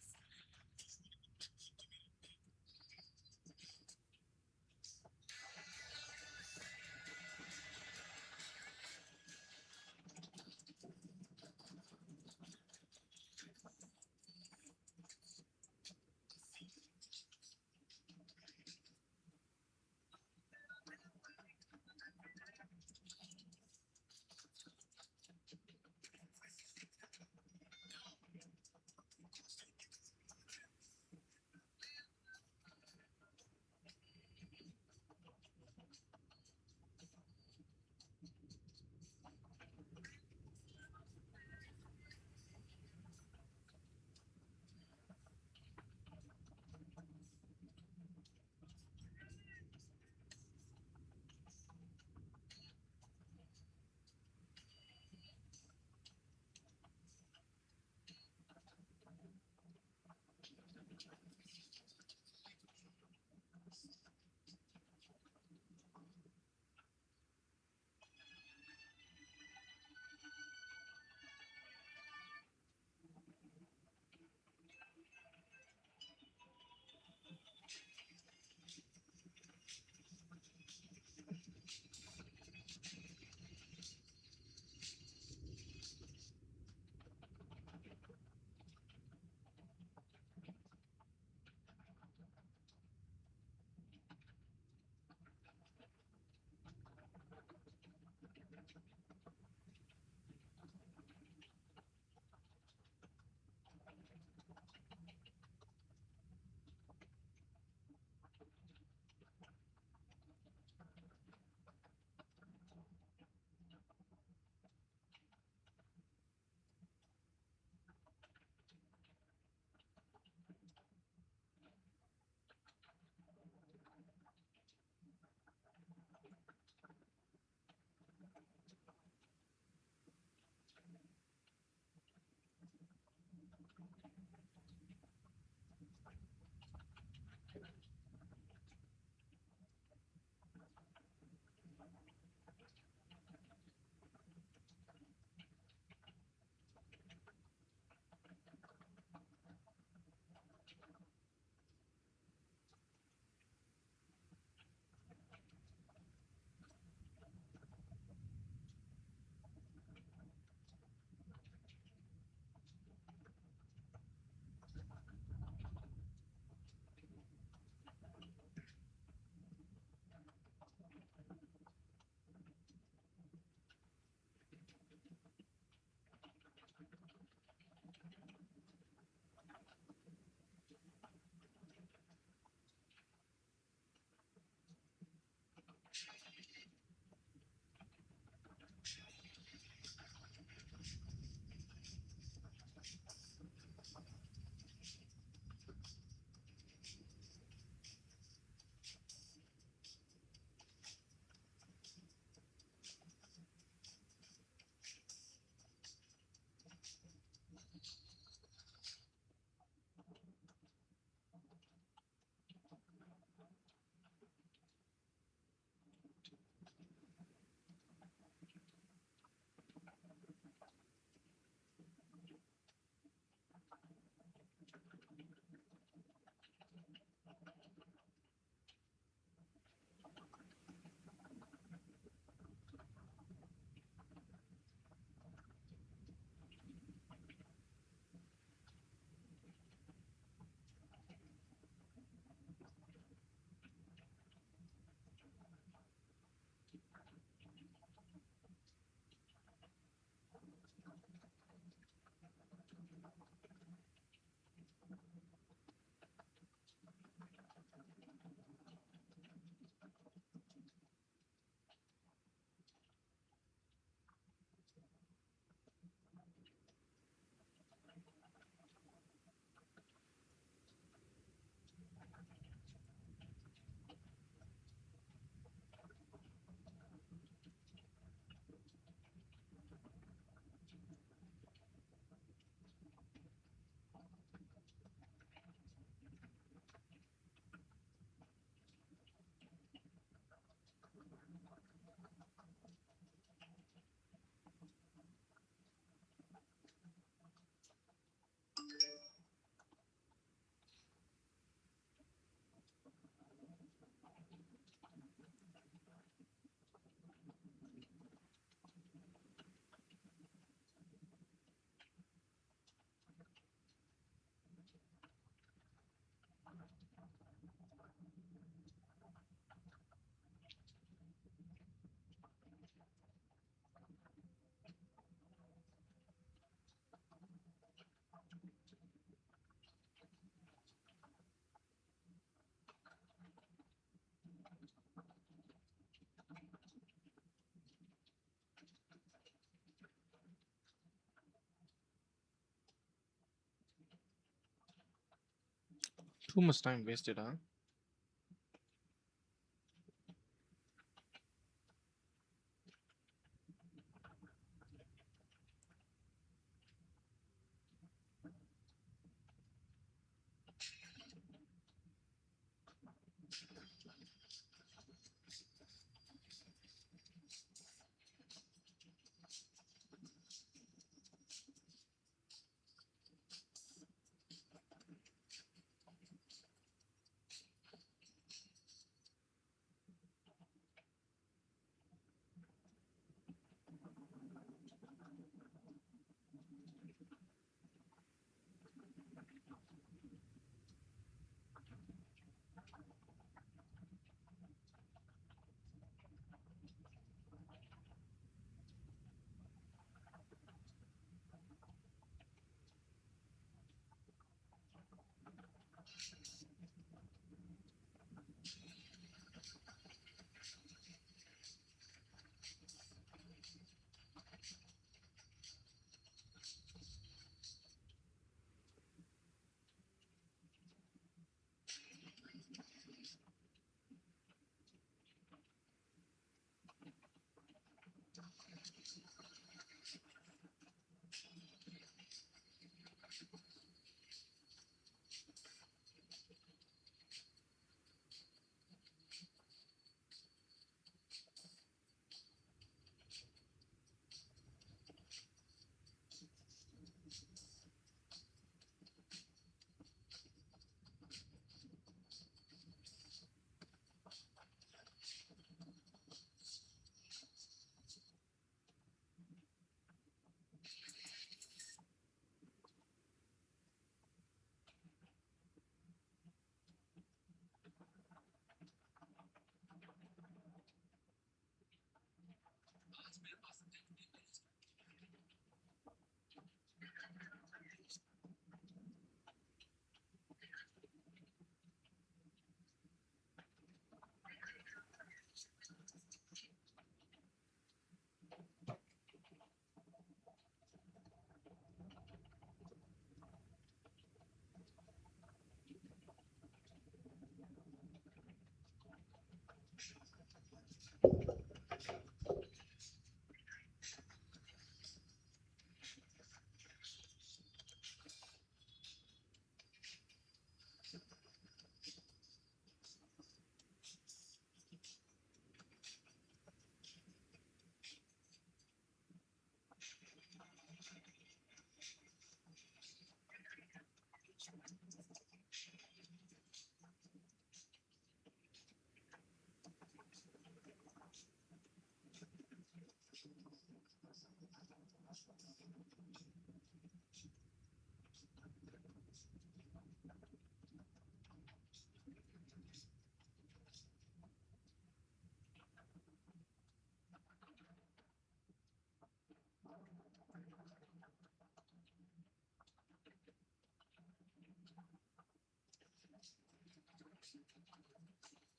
Too much time wasted, huh?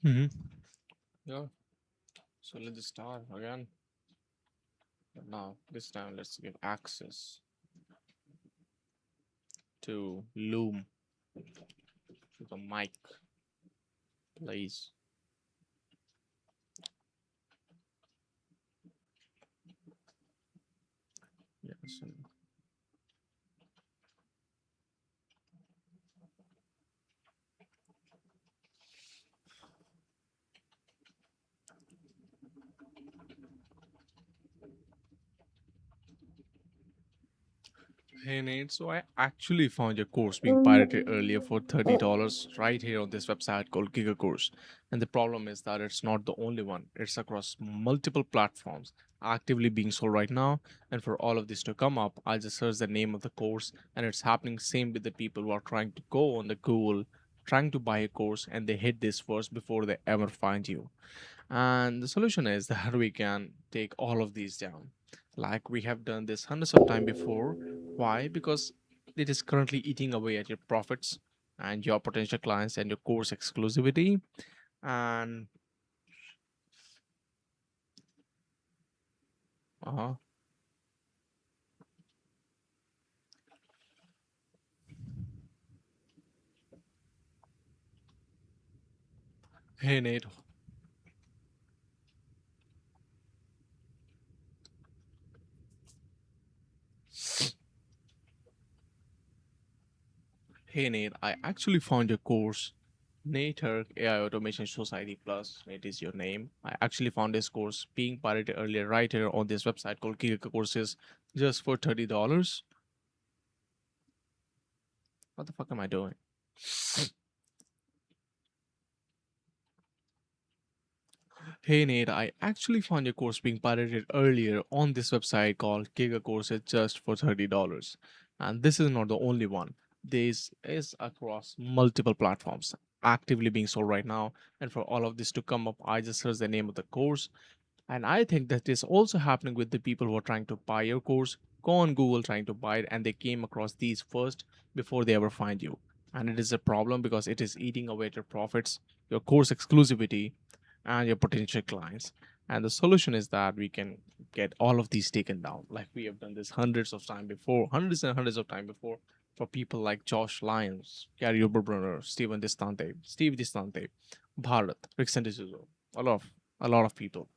Mm-hmm. Yeah. So let's start again. But now, this time, let's give access to Loom to the mic, please. Yes. Hey Nate, so I actually found your course being pirated earlier for $30 right here on this website called GigaCourse. And the problem is that it's not the only one, it's across multiple platforms actively being sold right now. And for all of this to come up, I just search the name of the course, and it's happening same with the people who are trying to go on the Google, trying to buy a course, and they hit this first before they ever find you. And the solution is that we can take all of these down. Like we have done this hundreds of times before. Why? Because it is currently eating away at your profits and your potential clients and your course exclusivity. And uh Hey Nate. Hey Nate, I actually found your course. Nate Herc AI Automation Society Plus. It is your name. I actually found this course being pirated earlier right here on this website called Giga Courses just for $30. What the fuck am I doing? Hey Nate, I actually found your course being pirated earlier on this website called Giga Courses just for $30. And this is not the only one. This is across multiple platforms actively being sold right now. And for all of this to come up, I just searched the name of the course. And I think that is also happening with the people who are trying to buy your course, go on Google trying to buy it, and they came across these first before they ever find you. And it is a problem because it is eating away your profits, your course exclusivity, and your potential clients. And the solution is that we can get all of these taken down. Like we have done this hundreds of times before, hundreds and hundreds of times before, for people like Josh Lyons, Gary Oberbrunner, Steve Distante, Bharat, Rick D'Souza, a lot of a lot of people.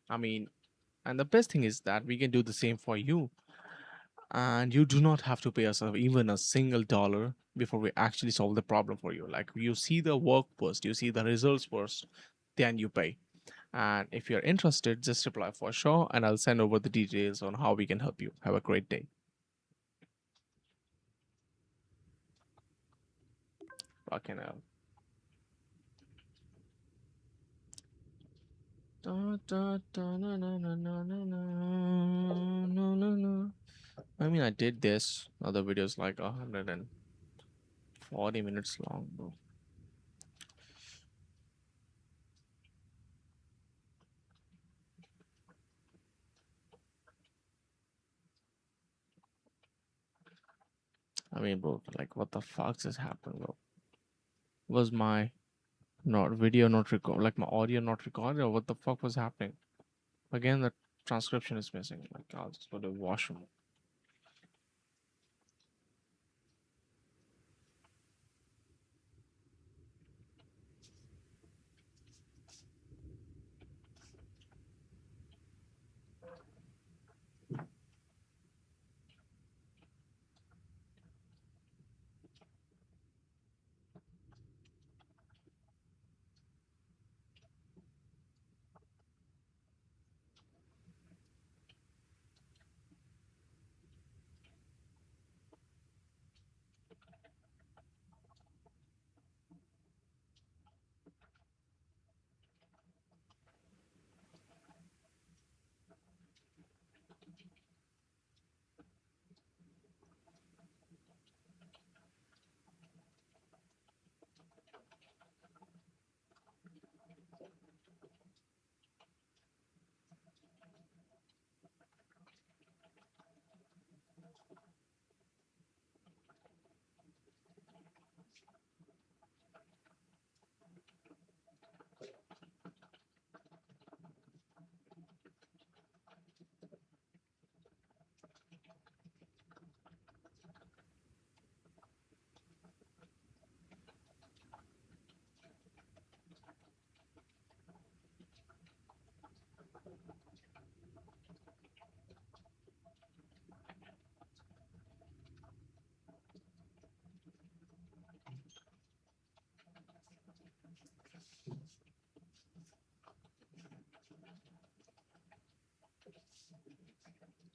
I mean, and the best thing is that we can do the same for you. And you do not have to pay us even a single dollar before we actually solve the problem for you. Like you see the work first, you see the results first, then you pay. And if you're interested, just reply for sure, and I'll send over the details on how we can help you. Have a great day. Fucking hell. Da, da, da, na, na, na, na, na, na, na, na, na. I mean, I did this. Other videos like 140 minutes long, bro. I mean, bro, like, what the fuck just happened, bro? Was my not video not record, like my audio not recorded, or what the fuck was happening? Again, the transcription is missing. Like, I'll just go to the washroom.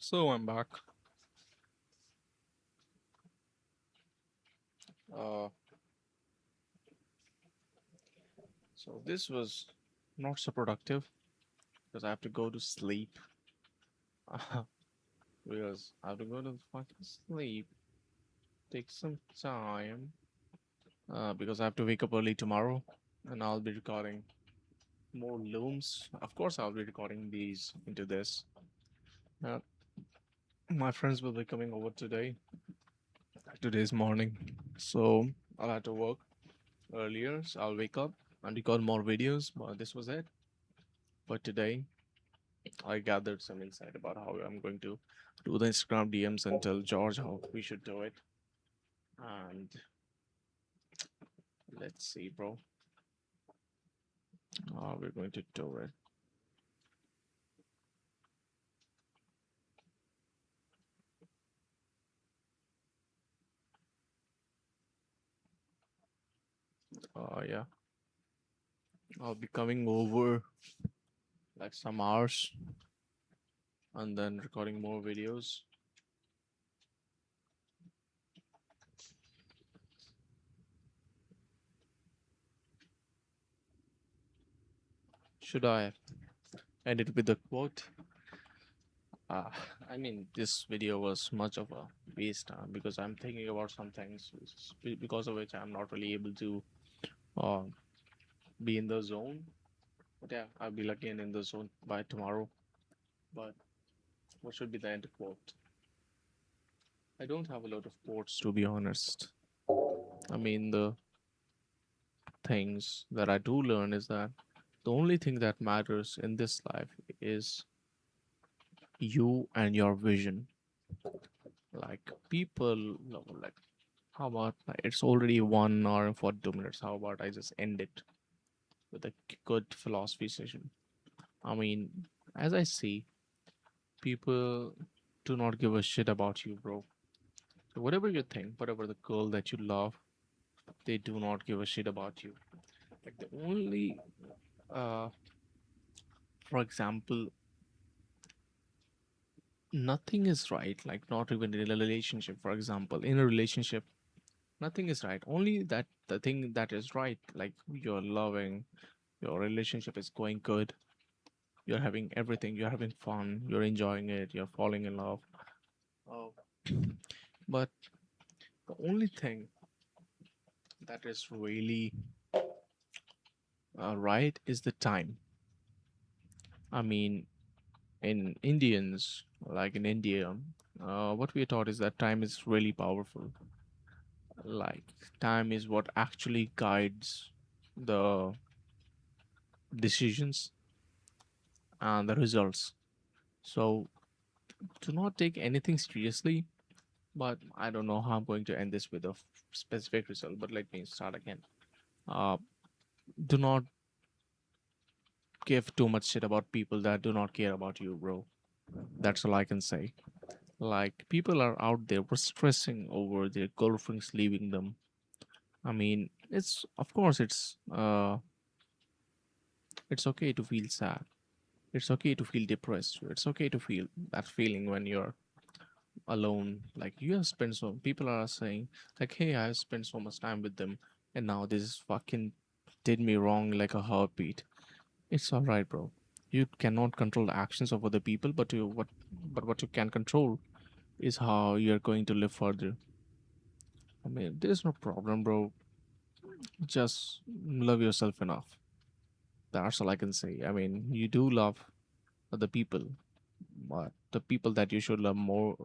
So I'm back. Uh, so this was not so productive because I have to go to sleep. Because I have to go to fucking sleep. Take some time. Because I have to wake up early tomorrow, and I'll be recording more looms. Of course, I'll be recording these into this. Uh, my friends will be coming over today's morning. So I'll have to work earlier. So I'll wake up and record more videos. But this was it for today. I gathered some insight about how I'm going to do the Instagram DMs and tell George how we should do it. And let's see, bro. We're going to do it. Yeah, I'll be coming over like some hours and then recording more videos. Should I end it with a quote? Uh, I mean, this video was much of a waste because I'm thinking about some things because of which I'm not really able to uh, be in the zone. But yeah, I'll be again in the zone by tomorrow. But what should be the end quote? I don't have a lot of quotes to be honest. I mean, the things that I do learn is that the only thing that matters in this life is you and your vision. Like people, like how about it's already 1 hour and 42 minutes? How about I just end it with a good philosophy session? I mean, as I see, people do not give a shit about you, bro. So whatever you think, whatever the girl that you love, they do not give a shit about you. Like the only, uh, for example, nothing is right. Like not even in a relationship. For example, in a relationship, nothing is right. Only that the thing that is right, like you're loving, your relationship is going good, you're having everything, you're having fun, you're enjoying it, you're falling in love. Oh, but the only thing that is really right is the time. I mean, in Indians, like in India, what we are taught is that time is really powerful. Like, time is what actually guides the decisions and the results. So, do not take anything seriously. But I don't know how I'm going to end this with a specific result. But let me start again. Uh, do not give too much shit about people that do not care about you, bro. That's all I can say. Like people are out there were stressing over their girlfriends leaving them. I mean, it's of course it's okay to feel sad. It's okay to feel depressed. It's okay to feel that feeling when you're alone. Like you have spent so people are saying like, hey, I've spent so much time with them, and now this fucking did me wrong like a heartbeat. It's all right, bro. You cannot control the actions of other people, but what you can control is how you're going to live further. I mean, there's no problem, bro. Just love yourself enough. That's all I can say. I mean, you do love other people, but the people that you should love more,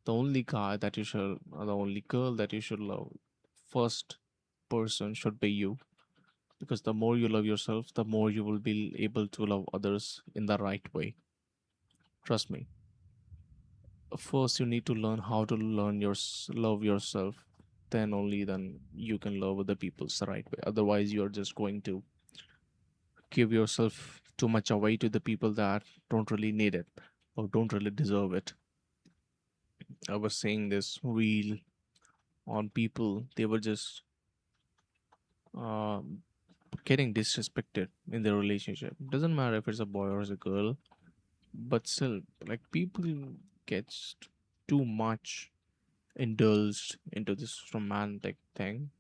the only guy that you should, or the only girl that you should love, first person should be you. Because the more you love yourself, the more you will be able to love others in the right way. Trust me. First, you need to learn how to love yourself. Then you can love other people's the right way. Otherwise, you're just going to give yourself too much away to the people that don't really need it or don't really deserve it. I was saying this reel on people, they were just um, getting disrespected in their relationship. Doesn't matter if it's a boy or it's a girl, but still, like people gets too much indulged into this romantic thing.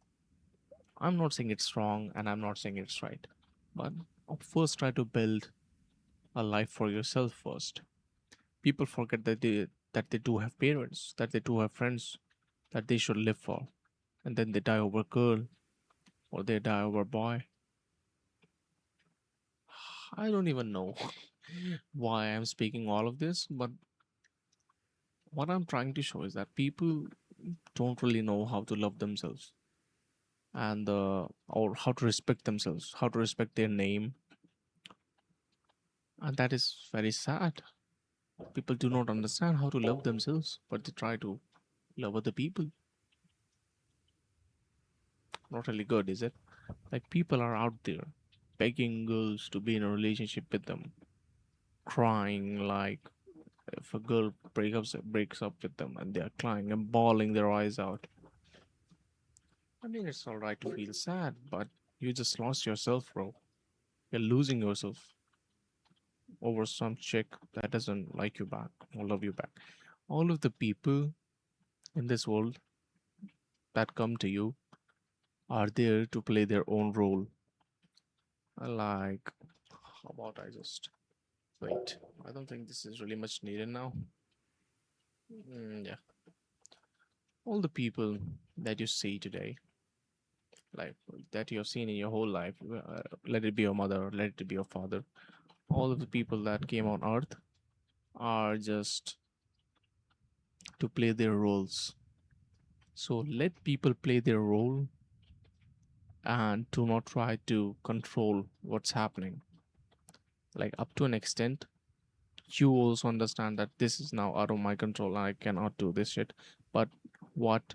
I'm not saying it's wrong and I'm not saying it's right, but first try to build a life for yourself first. People forget that they do have parents, that they do have friends that they should live for, and then they die over girl or they die over boy. I don't even know why I'm speaking all of this, but what I'm trying to show is that people don't really know how to love themselves and or how to respect themselves, how to respect their name, and that is very sad. People do not understand how to love themselves, but they try to love other people. Not really good, is it? Like people are out there. begging girls to be in a relationship with them, crying like if a girl breaks up with them and they are crying and bawling their eyes out. I mean, it's all right to feel sad, but you just lost yourself, bro. You're losing yourself over some chick that doesn't like you back or love you back. All of the people in this world that come to you are there to play their own role. Like, how about I just wait? I don't think this is really much needed now. Yeah, all the people that you see today, like that you have seen in your whole life, let it be your mother, let it be your father, all of the people that came on earth are just to play their roles. So let people play their role and do not try to control what's happening. Like, up to an extent, you also understand that this is now out of my control and I cannot do this shit. But what,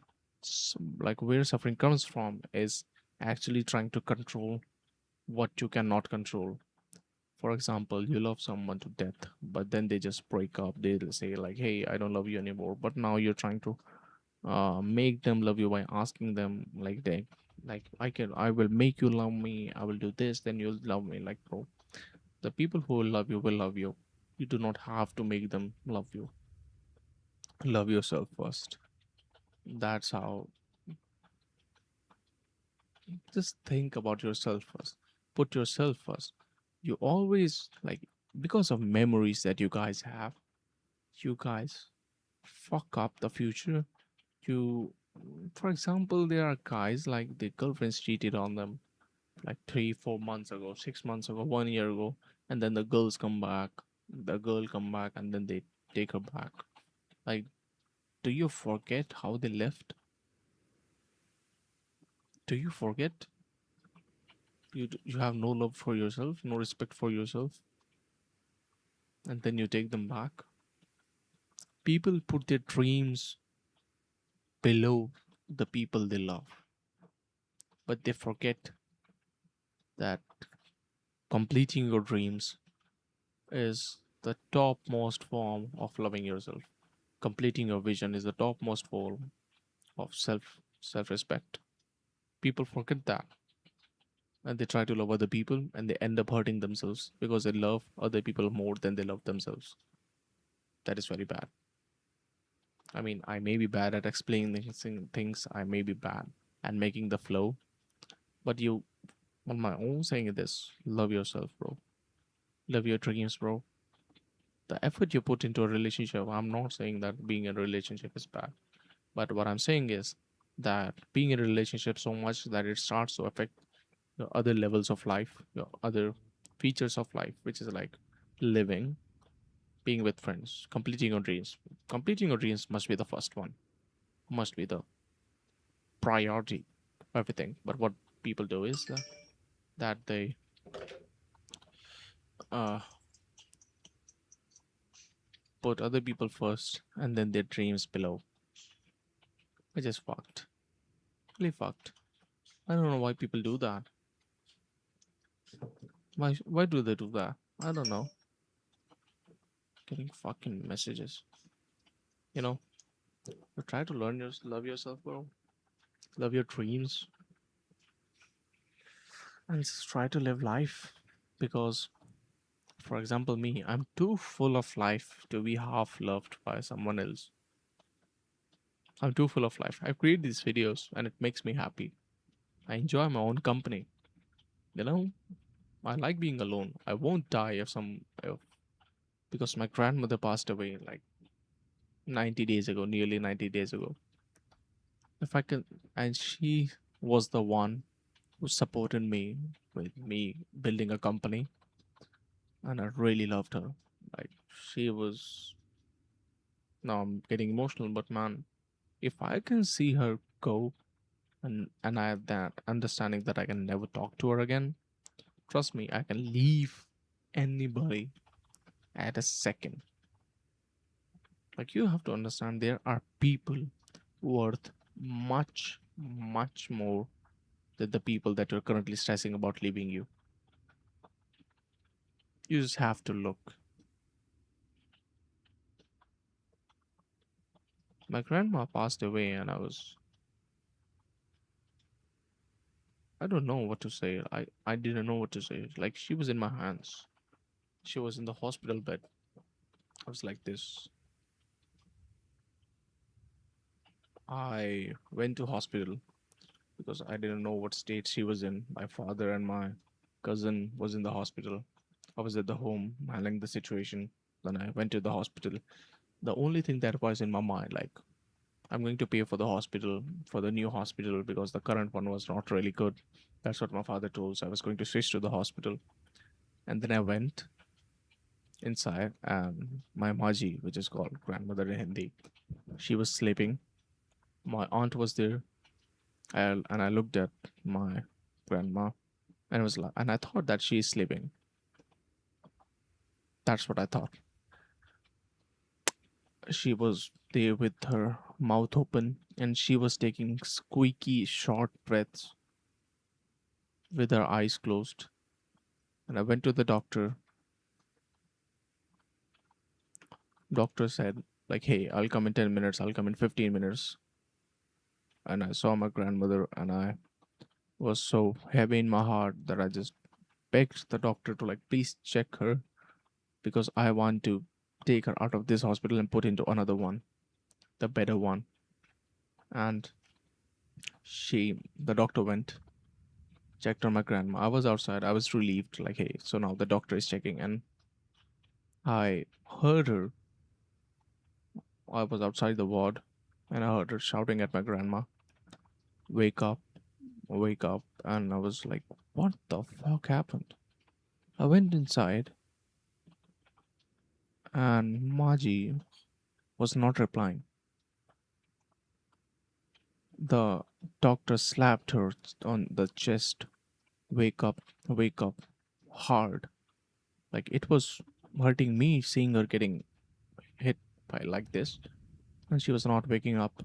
like, where suffering comes from is actually trying to control what you cannot control. For example, you love someone to death, but then they just break up. They'll say, like, hey, I don't love you anymore. But now you're trying to make them love you by asking them, like, I will make you love me. I will do this, then you'll love me. Like, bro, the people who will love you. You do not have to make them love you. Love yourself first. That's how. Just think about yourself first. Put yourself first. You always, like, because of memories that you guys have, you guys fuck up the future. You, for example, there are guys like the girlfriends cheated on them like 3 4 months ago, 6 months ago, 1 year ago, and then the girls come back, the girl come back, and then they take her back. Like, do you forget how they left? Do you forget? You have no love for yourself, no respect for yourself, and then you take them back. People put their dreams below the people they love, but they forget that completing your dreams is the topmost form of loving yourself. Completing your vision is the topmost form of self respect. People forget that and they try to love other people and they end up hurting themselves because they love other people more than they love themselves. That is very bad. I mean, I may be bad at explaining things, I may be bad at making the flow, but you, on my own, saying this: love yourself, bro. Love your dreams, bro. The effort you put into a relationship, I'm not saying that being in a relationship is bad, but what I'm saying is that being in a relationship so much that it starts to affect your other levels of life, your other features of life, which is like living, being with friends, completing your dreams. Completing your dreams must be the first one, must be the priority, everything. But what people do is that they uh, put other people first and then their dreams below, which is fucked. Really fucked. I don't know why people do that. Why do they do that? I don't know. Getting fucking messages. You know, you try to love yourself, bro. Love your dreams and just try to live life. Because, for example, me, I'm too full of life to be half loved by someone else. I'm too full of life. I create these videos and it makes me happy. I enjoy my own company. You know, I like being alone. I won't die if because my grandmother passed away like 90 days ago, nearly 90 days ago. If I can, and she was the one who supported me with me building a company, and I really loved her. Like, she was. Now I'm getting emotional, but man, if I can see her go, and I have that understanding that I can never talk to her again, trust me, I can leave anybody at a second. Like, you have to understand, there are people worth much, much more than the people that you're currently stressing about leaving you. You just have to look. My grandma passed away, and I don't know what to say. I didn't know what to say. Like, she was in my hands. She was in the hospital bed. I was like this. I went to hospital because I didn't know what state she was in. My father and my cousin was in the hospital. I was at the home handling the situation. Then I went to the hospital. The only thing that was in my mind, like, I'm going to pay for the hospital, for the new hospital, because the current one was not really good. That's what my father told. So I was going to switch to the hospital. And then I went inside, and my Maji, which is called grandmother in Hindi, she was sleeping. My aunt was there, and I looked at my grandma, and it was like, and I thought that she's sleeping. That's what I thought. She was there with her mouth open, and she was taking squeaky, short breaths with her eyes closed. And I went to the doctor. Doctor said, like, hey, I'll come in 10 minutes, I'll come in 15 minutes. And I saw my grandmother, and I was so heavy in my heart that I just begged the doctor to, like, please check her, because I want to take her out of this hospital and put into another one, the better one. And the doctor went, checked on my grandma. I was outside. I was relieved, like, hey, so now the doctor is checking. And I heard her. I was outside the ward, and I heard her shouting at my grandma, wake up, wake up. And I was like, what the fuck happened? I went inside, and Maji was not replying. The doctor slapped her on the chest, wake up, hard. Like, it was hurting me seeing her getting hit by like this, and she was not waking up.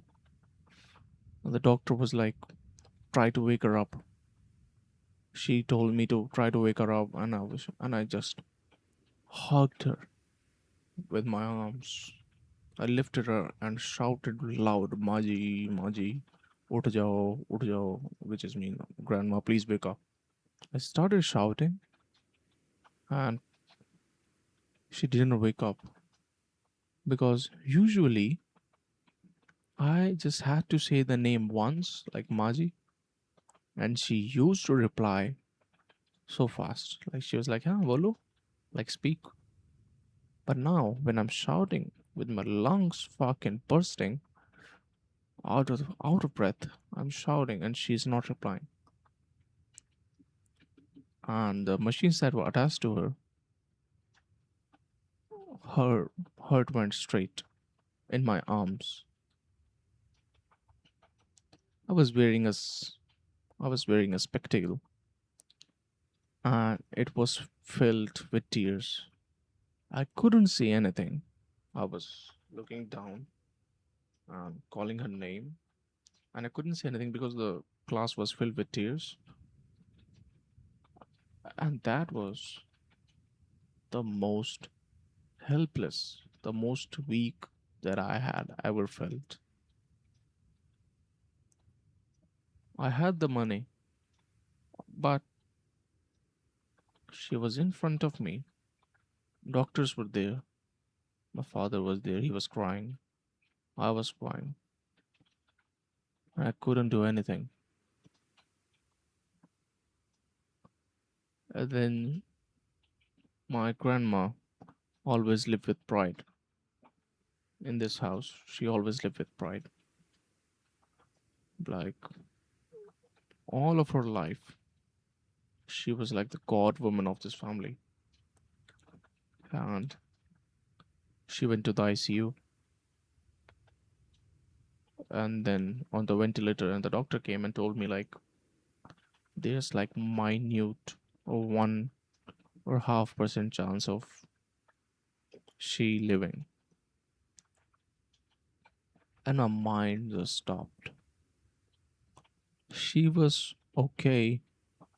And the doctor was like, try to wake her up. She told me to try to wake her up, and I just hugged her with my arms. I lifted her and shouted loud, Maji, Maji, ut jao, which is mean, Grandma, please wake up. I started shouting, and she didn't wake up, because usually I just had to say the name once, like Maji, and she used to reply so fast. Like, she was like, "Huh, bolo," like, speak. But now, when I'm shouting with my lungs fucking bursting, out of breath, I'm shouting and she's not replying. And the machines that were attached to her heart went straight in my arms. I was wearing a, s- I was wearing a spectacle, and it was filled with tears. I couldn't see anything. I was looking down and calling her name, and I couldn't say anything because the class was filled with tears. And that was the most helpless, the most weak that I had ever felt. I had the money, but she was in front of me. Doctors were there. My father was there. He was crying. I was crying. I couldn't do anything. And then my grandma always lived with pride in this house. She always lived with pride. Like, all of her life, she was like the god woman of this family. And she went to the ICU, and then on the ventilator, and the doctor came and told me, like, there's like minute or 1.5% chance of she living. And my mind just stopped. She was okay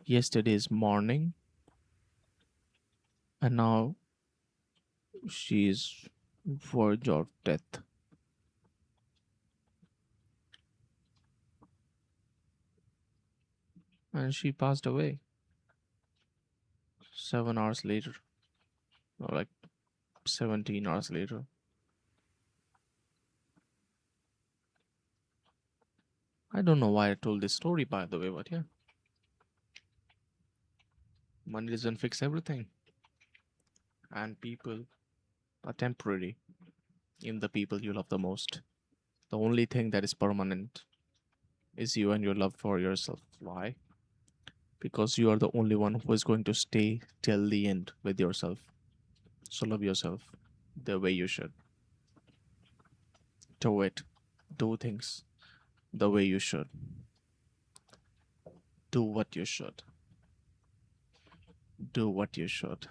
yesterday's morning, And now she is verge of death. And she passed away 7 hours later, or like 17 hours later. I don't know why I told this story, by the way, but yeah, money doesn't fix everything, and people are temporary in the people you love the most. The only thing that is permanent is you and your love for yourself. Why? Because you are the only one who is going to stay till the end with yourself. So love yourself the way you should. Do it. Do things the way you should. Do what you should. Do what you should.